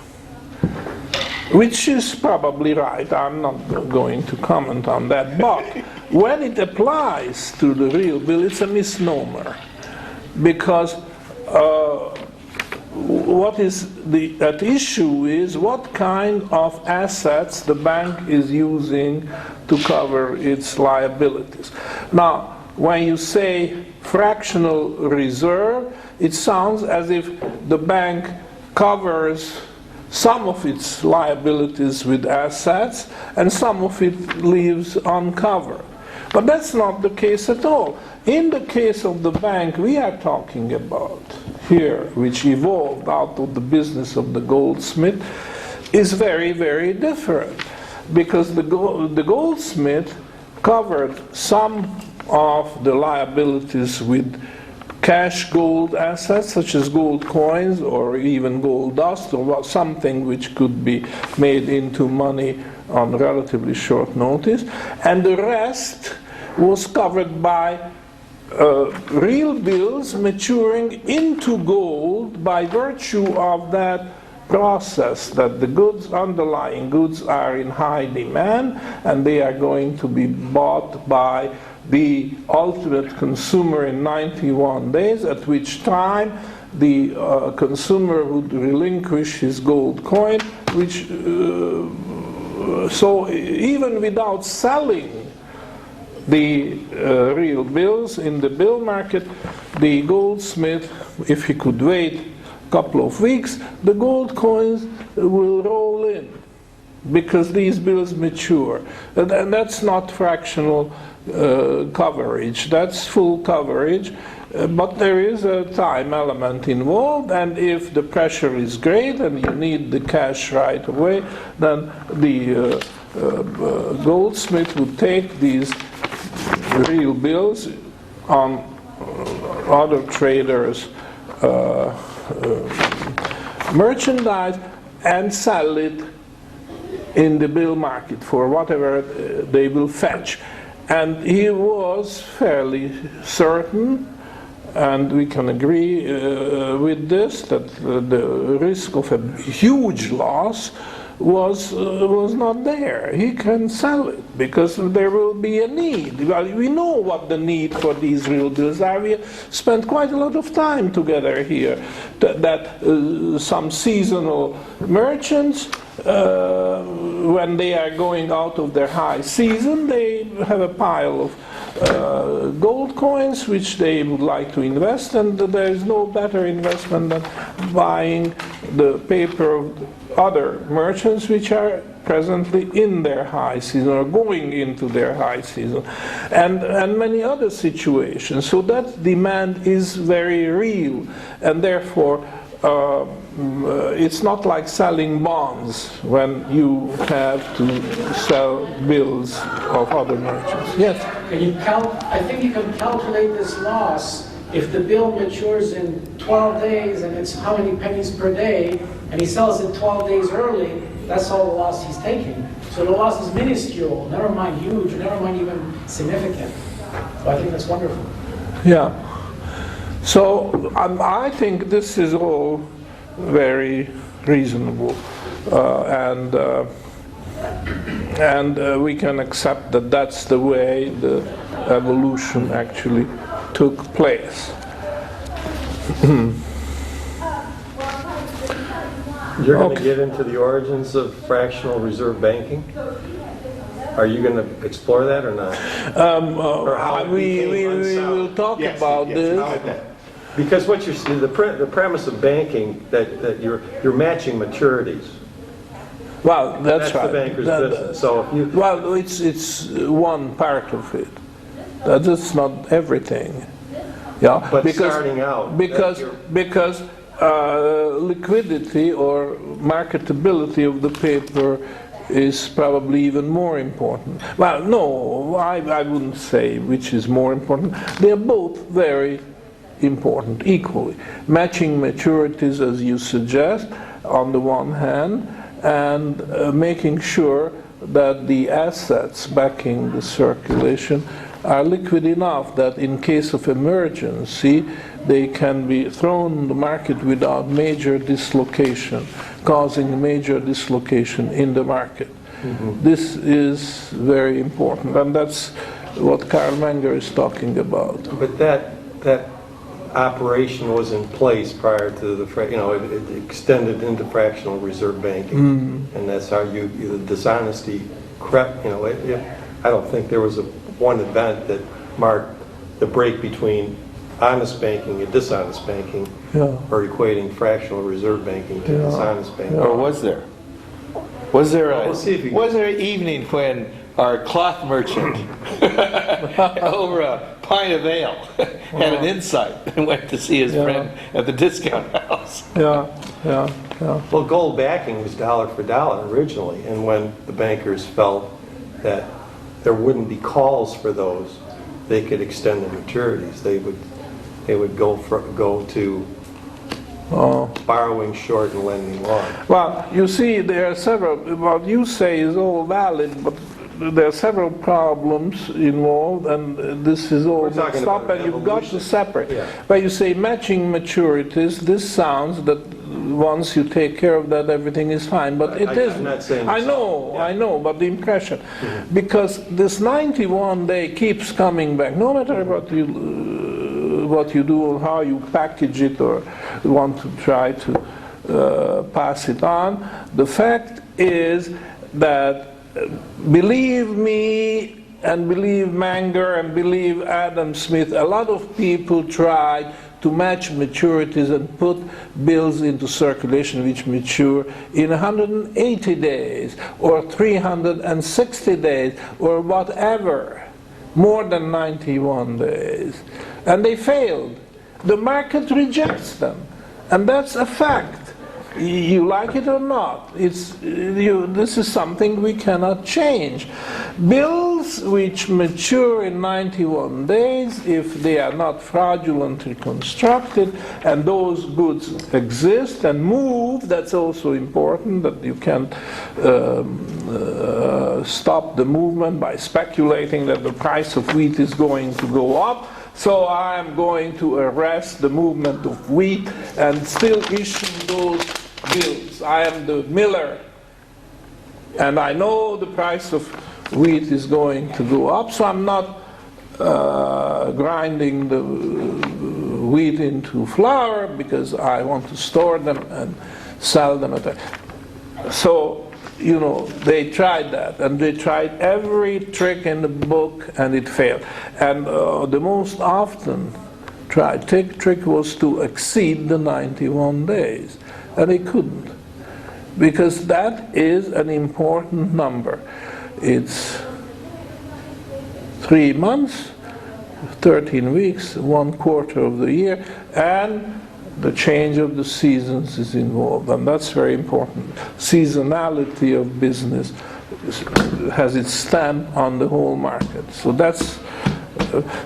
which is probably right. I'm not going to comment on that. But when it applies to the real bill, it's a misnomer. Because what is at issue is what kind of assets the bank is using to cover its liabilities. Now, when you say fractional reserve, it sounds as if the bank covers some of its liabilities with assets and some of it leaves uncovered. But that's not the case at all. In the case of the bank we are talking about here, which evolved out of the business of the Goldsmith, is very, very different. Because the Goldsmith covered some of the liabilities with cash gold assets, such as gold coins or even gold dust, or something which could be made into money on relatively short notice. And the rest was covered by real bills maturing into gold by virtue of that process, that the underlying goods are in high demand and they are going to be bought by the ultimate consumer in 91 days, at which time the consumer would relinquish his gold coin, which so even without selling the real bills in the bill market, the Goldsmith, if he could wait a couple of weeks, the gold coins will roll in, because these bills mature. And that's not fractional coverage, that's full coverage. But there is a time element involved, and if the pressure is great and you need the cash right away, then the Goldsmith would take these real bills on other traders' merchandise and sell it in the bill market for whatever they will fetch. And he was fairly certain, and we can agree with this, that the risk of a huge loss was not there. He can sell it because there will be a need. Well, we know what the need for these real bills are. We spent quite a lot of time together here. That some seasonal merchants, when they are going out of their high season, they have a pile of gold coins which they would like to invest, and there is no better investment than buying the paper of other merchants which are presently in their high season or going into their high season, and many other situations. So that demand is very real, and therefore it's not like selling bonds when you have to sell bills of other merchants. Yes? I think you can calculate this loss if the bill matures in 12 days and it's how many pennies per day, and he sells it 12 days early, that's all the loss he's taking. So the loss is minuscule, never mind huge, never mind even significant. So I think that's wonderful. Yeah. So I think this is all very reasonable, and we can accept that that's the way the evolution actually took place. You're going Okay. to get into the origins of fractional reserve banking? Are you going to explore that or not? Or how it We became unsound? will talk Yes, about yes, this. how that- Because what you're the premise of banking that you're matching maturities. Well, that's right. the banker's That- business. So if you Well, it's one part of it. That's not everything. Yeah, But starting out, because that because liquidity or marketability of the paper is probably even more important. Well, no, I wouldn't say which is more important. They are both very important equally. Matching maturities, as you suggest, on the one hand, and making sure that the assets backing the circulation are liquid enough that in case of emergency they can be thrown on the market without major dislocation, causing major dislocation in the market. This is very important, and that's what Karl Menger is talking about. But that operation was in place prior to it extended into fractional reserve banking, and that's how the dishonesty crept. I don't think there was one event that marked the break between honest banking and dishonest banking, Yeah. or equating fractional reserve banking to dishonest banking. Or was there? Was there Well, we'll see if you- was there an evening when our cloth merchant over a pint of ale had an insight and went to see his friend at the discount house? Yeah. Well, gold backing was dollar for dollar originally, and when the bankers felt that there wouldn't be calls for those, they could extend the maturities. They would go to borrowing short and lending long. Well, you see, there are several. What you say is all valid, but there are several problems involved, and this is all We're talking mixed up, about and you've got to evolution. separate. Yeah. But you say matching maturities. This sounds that once you take care of that, everything is fine. But it I'm isn't. not saying I it's know, not, yeah. I know, but the impression, because this 91 day keeps coming back, no matter what you do or how you package it or want to try to pass it on. The fact is that, believe me, and believe Menger, and believe Adam Smith, a lot of people tried to match maturities and put bills into circulation which mature in 180 days or 360 days or whatever, more than 91 days. And they failed. The market rejects them. And that's a fact. You like it or not. This is something we cannot change. Bills which mature in 91 days, if they are not fraudulently constructed, and those goods exist and move, that's also important, that you can't stop the movement by speculating that the price of wheat is going to go up. So I am going to arrest the movement of wheat and still issue those bills. I am the miller, and I know the price of wheat is going to go up, so I'm not grinding the wheat into flour because I want to store them and sell them at a... So, they tried that, and they tried every trick in the book, and it failed. And the most often tried trick was to exceed the 91 days, and they couldn't, because that is an important number. It's 3 months, 13 weeks, 1/4 of the year, and the change of the seasons is involved, and that's very important. Seasonality of business has its stamp on the whole market. So that's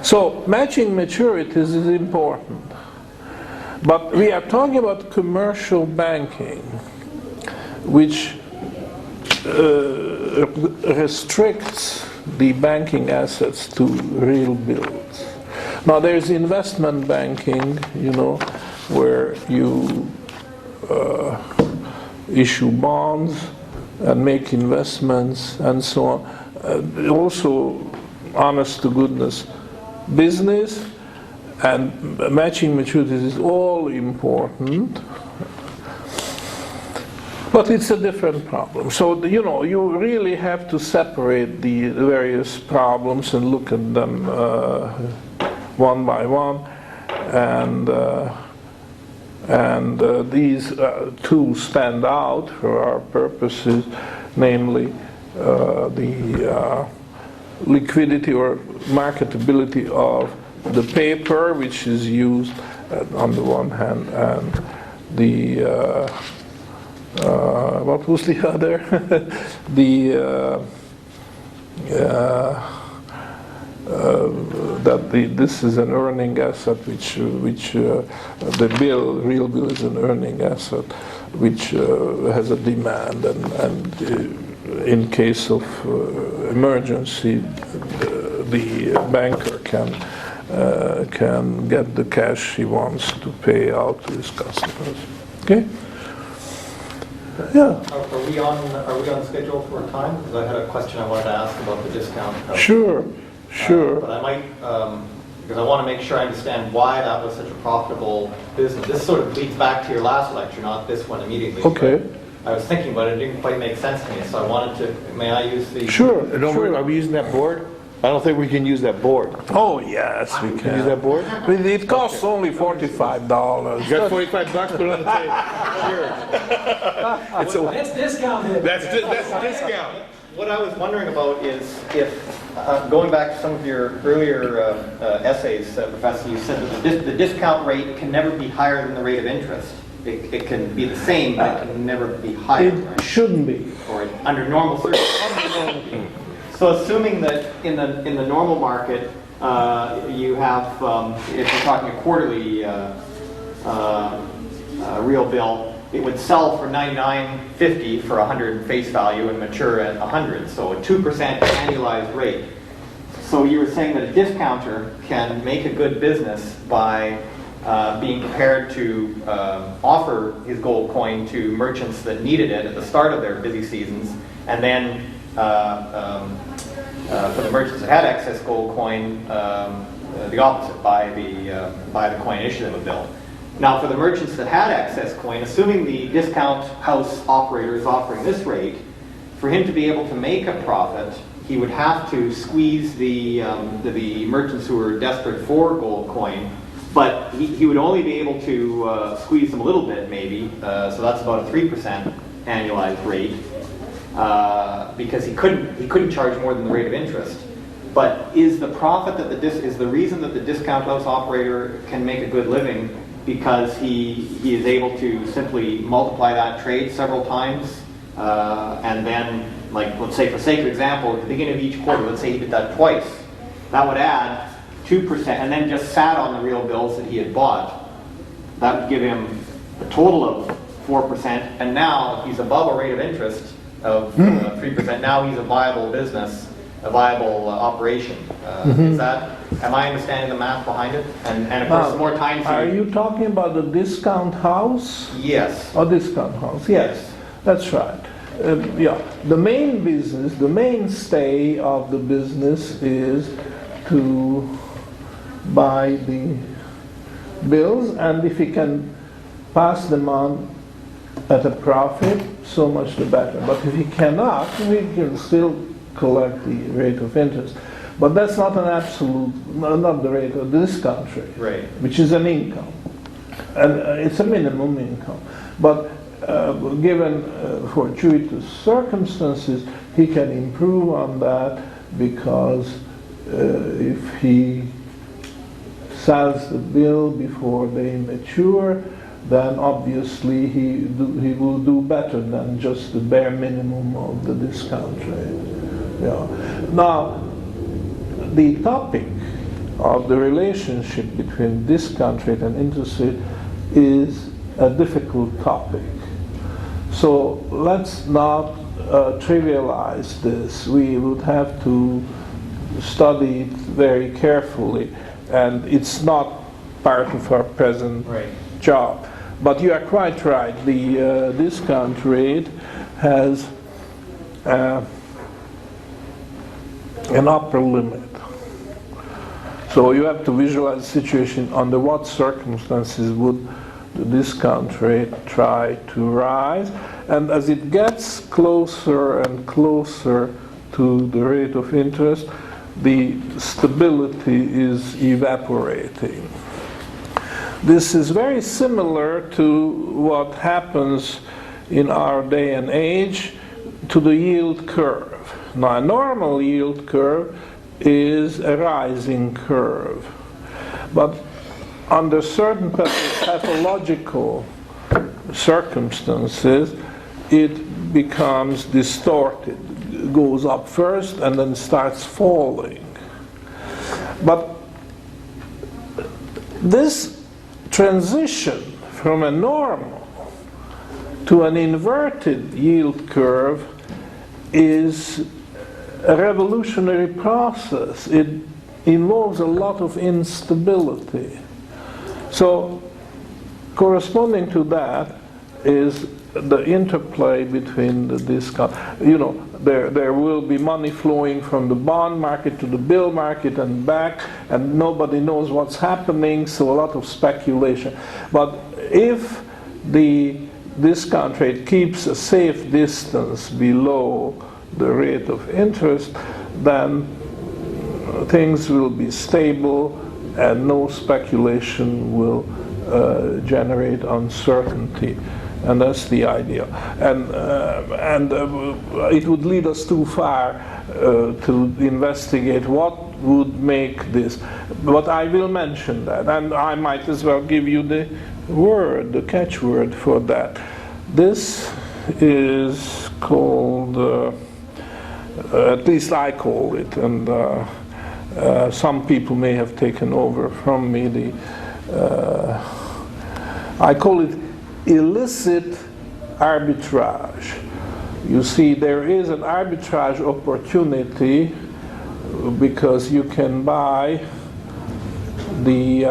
so matching maturities is important. But we are talking about commercial banking, which restricts the banking assets to real bills. Now there's investment banking, where you issue bonds and make investments and so on. Also, honest to goodness, business and matching maturities is all important. But it's a different problem. So, you really have to separate the various problems and look at them one by one. And these two stand out for our purposes, namely the liquidity or marketability of the paper, which is used on the one hand, and the what was the other? This is an earning asset, which the real bill is an earning asset, which has a demand, and in case of emergency, the banker can get the cash he wants to pay out to his customers. Okay. Yeah. Are we on schedule for time? Because I had a question I wanted to ask about the discount. Sure. But I might, because I want to make sure I understand why that was such a profitable business. This sort of leads back to your last lecture, not this one immediately. Okay. I was thinking, but it didn't quite make sense to me, so I wanted to, may I use the... Sure. Are we using that board? I don't think we can use that board. Oh, yes, we Can you can. use that board? It costs only $45. You got $45, put it on the table. Sure. Let's discount it. That's a discount. What I was wondering about is if, going back to some of your earlier essays, Professor, you said that the discount rate can never be higher than the rate of interest. It can be the same, but it can never be higher. It Right? shouldn't be. Or under normal circumstances. So assuming that in the normal market, you have, if you're talking a quarterly real bill, it would sell for $99.50 for 100 face value and mature at 100, so a 2% annualized rate. So you were saying that a discounter can make a good business by being prepared to offer his gold coin to merchants that needed it at the start of their busy seasons, and then for the merchants that had excess gold coin, the opposite, buy the coin issued them a bill. Now, for the merchants that had excess coin, assuming the discount house operator is offering this rate, for him to be able to make a profit, he would have to squeeze the merchants who were desperate for gold coin, but he would only be able to squeeze them a little bit, maybe, so that's about a 3% annualized rate, because he couldn't charge more than the rate of interest. But is the profit that is the reason that the discount house operator can make a good living because he is able to simply multiply that trade several times, and then, like, let's say for sake of example, at the beginning of each quarter, let's say he did that twice, that would add 2%, and then just sat on the real bills that he had bought. That would give him a total of 4%, and now he's above a rate of interest of 3%. Now he's a viable business, a viable operation. Is that? Am I understanding the math behind it? And of course, the more times Are you talking about the discount house? Yes. Oh, discount house, yes. That's right. Yeah, the main business, the mainstay of the business is to buy the bills, and if he can pass them on at a profit, so much the better. But if he cannot, he can still collect the rate of interest. But that's not an absolute, not the rate of the discount rate, Right. which is an income. And it's a minimum income. But given fortuitous circumstances, he can improve on that, because if he sells the bill before they mature, then obviously he will do better than just the bare minimum of the discount rate. Yeah. Now, the topic of the relationship between discount rate and interest rate is a difficult topic. So let's not trivialize this. We would have to study it very carefully, and it's not part of our present job. But you are quite right. The discount rate has an upper limit. So you have to visualize the situation under what circumstances would the discount rate try to rise. And as it gets closer and closer to the rate of interest, the stability is evaporating. This is very similar to what happens in our day and age to the yield curve. Now, a normal yield curve is a rising curve, but under certain pathological circumstances, it becomes distorted. It goes up first and then starts falling. But this transition from a normal to an inverted yield curve is a revolutionary process. It involves a lot of instability. So, corresponding to that is the interplay between the discount. You know, there will be money flowing from the bond market to the bill market and back, and nobody knows what's happening, so a lot of speculation. But if the discount rate keeps a safe distance below the rate of interest, then things will be stable and no speculation will generate uncertainty. And that's the idea. And it would lead us too far to investigate what would make this. But I will mention that. And I might as well give you the word, the catchword for that. This is called, at least I call it, and some people may have taken over from me, I call it illicit arbitrage. You see, there is an arbitrage opportunity because you can buy the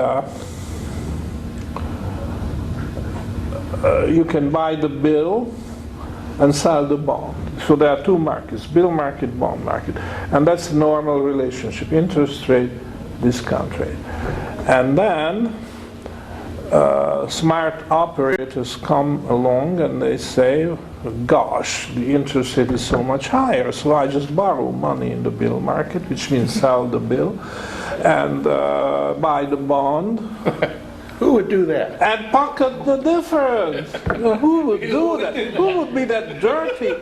bill and sell the bond. So there are two markets, bill market, bond market. And that's the normal relationship, interest rate, discount rate. And then smart operators come along and they say, gosh, the interest rate is so much higher, so I just borrow money in the bill market, which means sell the bill, and buy the bond. Who would do that? And pocket the difference. Who would do that? Who would be that dirty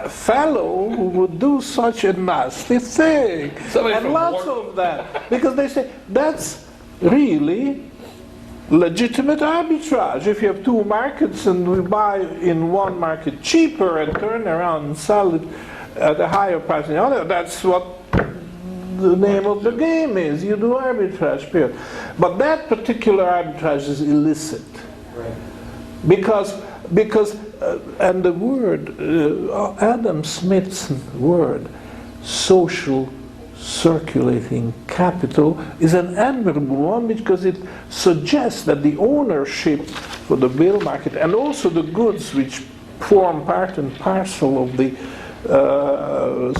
fellow who would do such a nasty thing? And lots of that. Because they say, that's really legitimate arbitrage. If you have two markets and we buy in one market cheaper and turn around and sell it at a higher price than the other, that's what the name of the game is. You do arbitrage, period. But that particular arbitrage is illicit. Right. Because and the word, Adam Smith's word, social circulating capital, is an admirable one because it suggests that the ownership for the bill market and also the goods which form part and parcel of the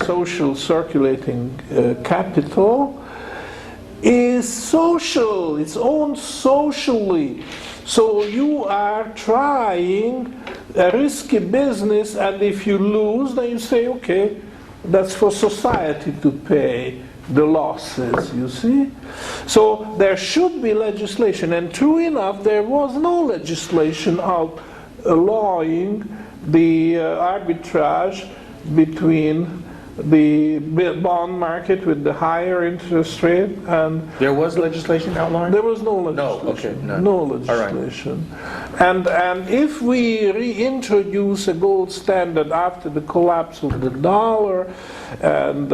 social circulating capital is social, it's owned socially. So you are trying a risky business, and if you lose, then you say, okay, that's for society to pay the losses, you see? So there should be legislation, and true enough, there was no legislation outlawing the arbitrage between the bond market with the higher interest rate, and There was legislation outlawing? there was no No, legislation. okay, none. No All right. legislation. And if we reintroduce a gold standard after the collapse of the dollar and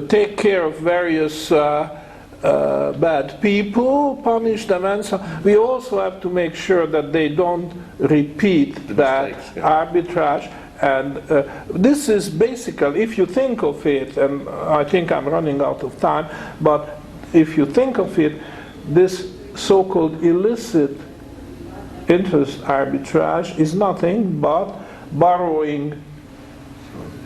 take care of various bad people, punish them, and so we also have to make sure that they don't repeat that mistakes, yeah. arbitrage. And this is basically, if you think of it, and I think I'm running out of time, but if you think of it, this so-called illicit interest arbitrage is nothing but borrowing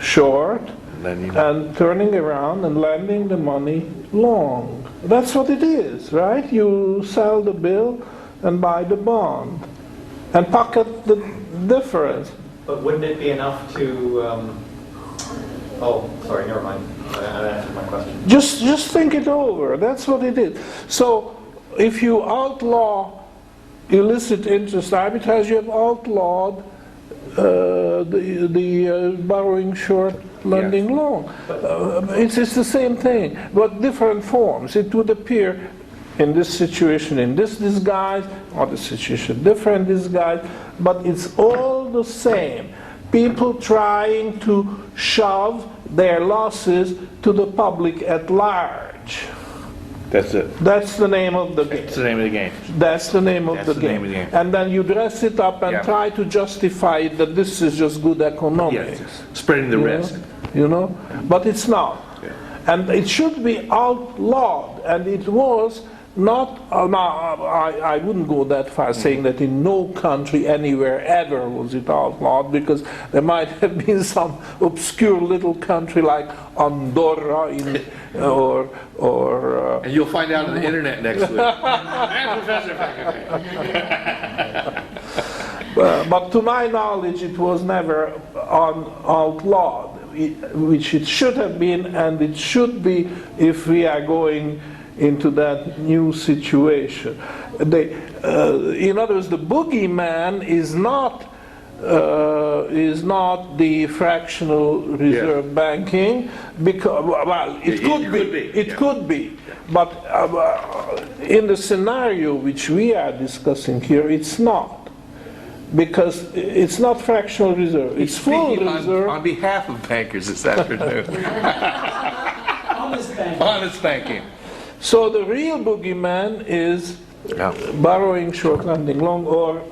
short Lending. and turning around and lending the money long. That's what it is, right? You sell the bill and buy the bond and pocket the difference. But wouldn't it be enough to, oh, sorry, never mind. I answered my question. Just think it over. That's what it is. So if you outlaw illicit interest arbitrage, you have outlawed the borrowing short, lending long. It's the same thing, but different forms. It would appear in this situation in this disguise, or the situation different disguise, but it's all the same. People trying to shove their losses to the public at large. That's it. That's the name of the game. That's the name of the game. That's the name of That's the the game. name of the game. And then you dress it up and Yeah. try to justify it that this is just good economics. Yes, spreading the You risk. know? You know? But it's not. Yeah. And it should be outlawed. And it was not, I wouldn't go that far saying that in no country anywhere ever was it outlawed, because there might have been some obscure little country like Andorra or And you'll find out on the internet next week. but to my knowledge it was never outlawed, which it should have been, and it should be if we are going into that new situation. In other words, the boogeyman is not the fractional reserve banking, because well, it could be, but in the scenario which we are discussing here, it's not, because it's not fractional reserve; it's full reserve. On behalf of bankers this afternoon. Honest banking. Honest banking. So the real boogeyman is borrowing short, lending long, or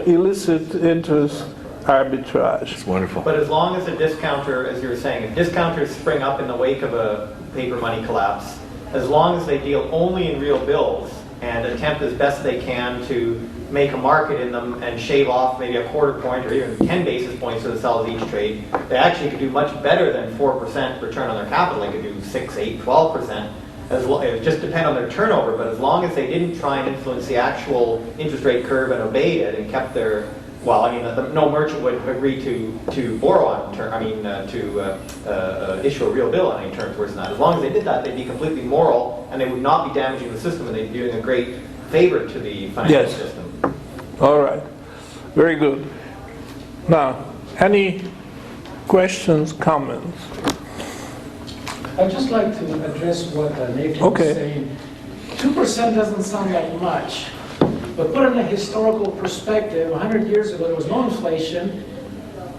illicit interest arbitrage. It's wonderful. But as long as a discounter, as you were saying, if discounters spring up in the wake of a paper money collapse, as long as they deal only in real bills and attempt as best they can to make a market in them and shave off maybe a quarter point or even 10 basis points to the sell of each trade, they actually could do much better than 4% return on their capital. They could do 6, 8, 12%. It would just depend on their turnover, but as long as they didn't try and influence the actual interest rate curve and obeyed it and kept their, well, I mean, no merchant would agree to borrow on term, to issue a real bill on any terms worse than that. As long as they did that, they'd be completely moral and they would not be damaging the system, and they'd be doing a great favor to the financial system. All right. Very good. Now, any questions, comments? I'd just like to address what Nathan was saying. 2% doesn't sound like much, but put in a historical perspective, 100 years ago there was no inflation,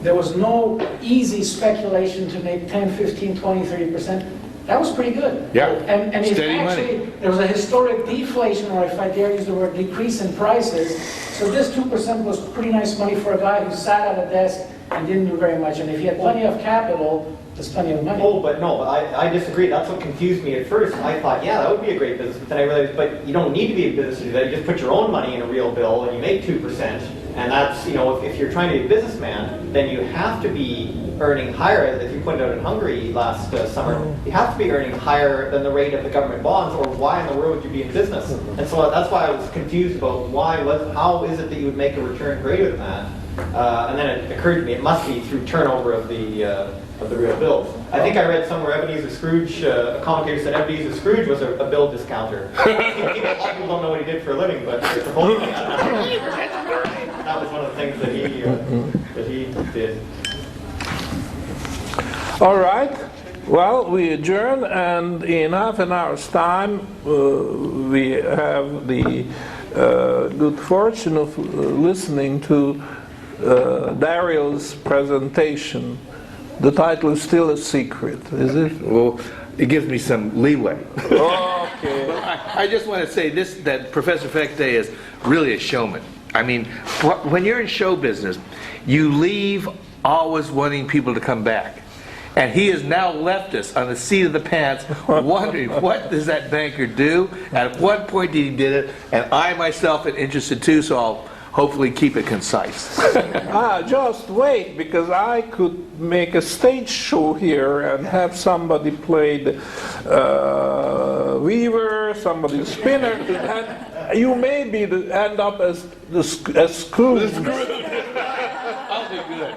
there was no easy speculation to make 10, 15, 20, 30%. That was pretty good. Yeah. And if Steady actually money. there was a historic deflation, or if I dare use the word decrease in prices, so this 2% was pretty nice money for a guy who sat at a desk and didn't do very much. And if he had plenty of capital, there's plenty of money. Oh, but no, I disagree. That's what confused me at first. I thought, yeah, that would be a great business, but then I realized, but you don't need to be a business to do that. You just put your own money in a real bill and you make 2%. And that's, if you're trying to be a businessman, then you have to be earning higher, as you pointed out in Hungary last summer, you have to be earning higher than the rate of the government bonds, or why in the world would you be in business? And so that's why I was confused about how is it that you would make a return greater than that? And then it occurred to me, it must be through turnover of the real bills. I think I read somewhere Ebenezer Scrooge, a commentator said Ebenezer Scrooge was a bill discounter. A lot of people don't know what he did for a living, but supposedly that was one of the things that he did. All right. Well, we adjourn, and in half an hour's time, we have the good fortune of listening to Dario's presentation. The title is still a secret, is it? Well, it gives me some leeway. Okay. I just want to say this, that Professor Fekete is really a showman. I mean, when you're in show business, you leave always wanting people to come back. And he has now left us on the seat of the pants wondering, what does that banker do? At what point did he did it? And I myself am interested too, so I'll hopefully keep it concise. Just wait, because I could make a stage show here and have somebody play the weaver, somebody spinner, and you maybe end up as Scrooge. I'll do good.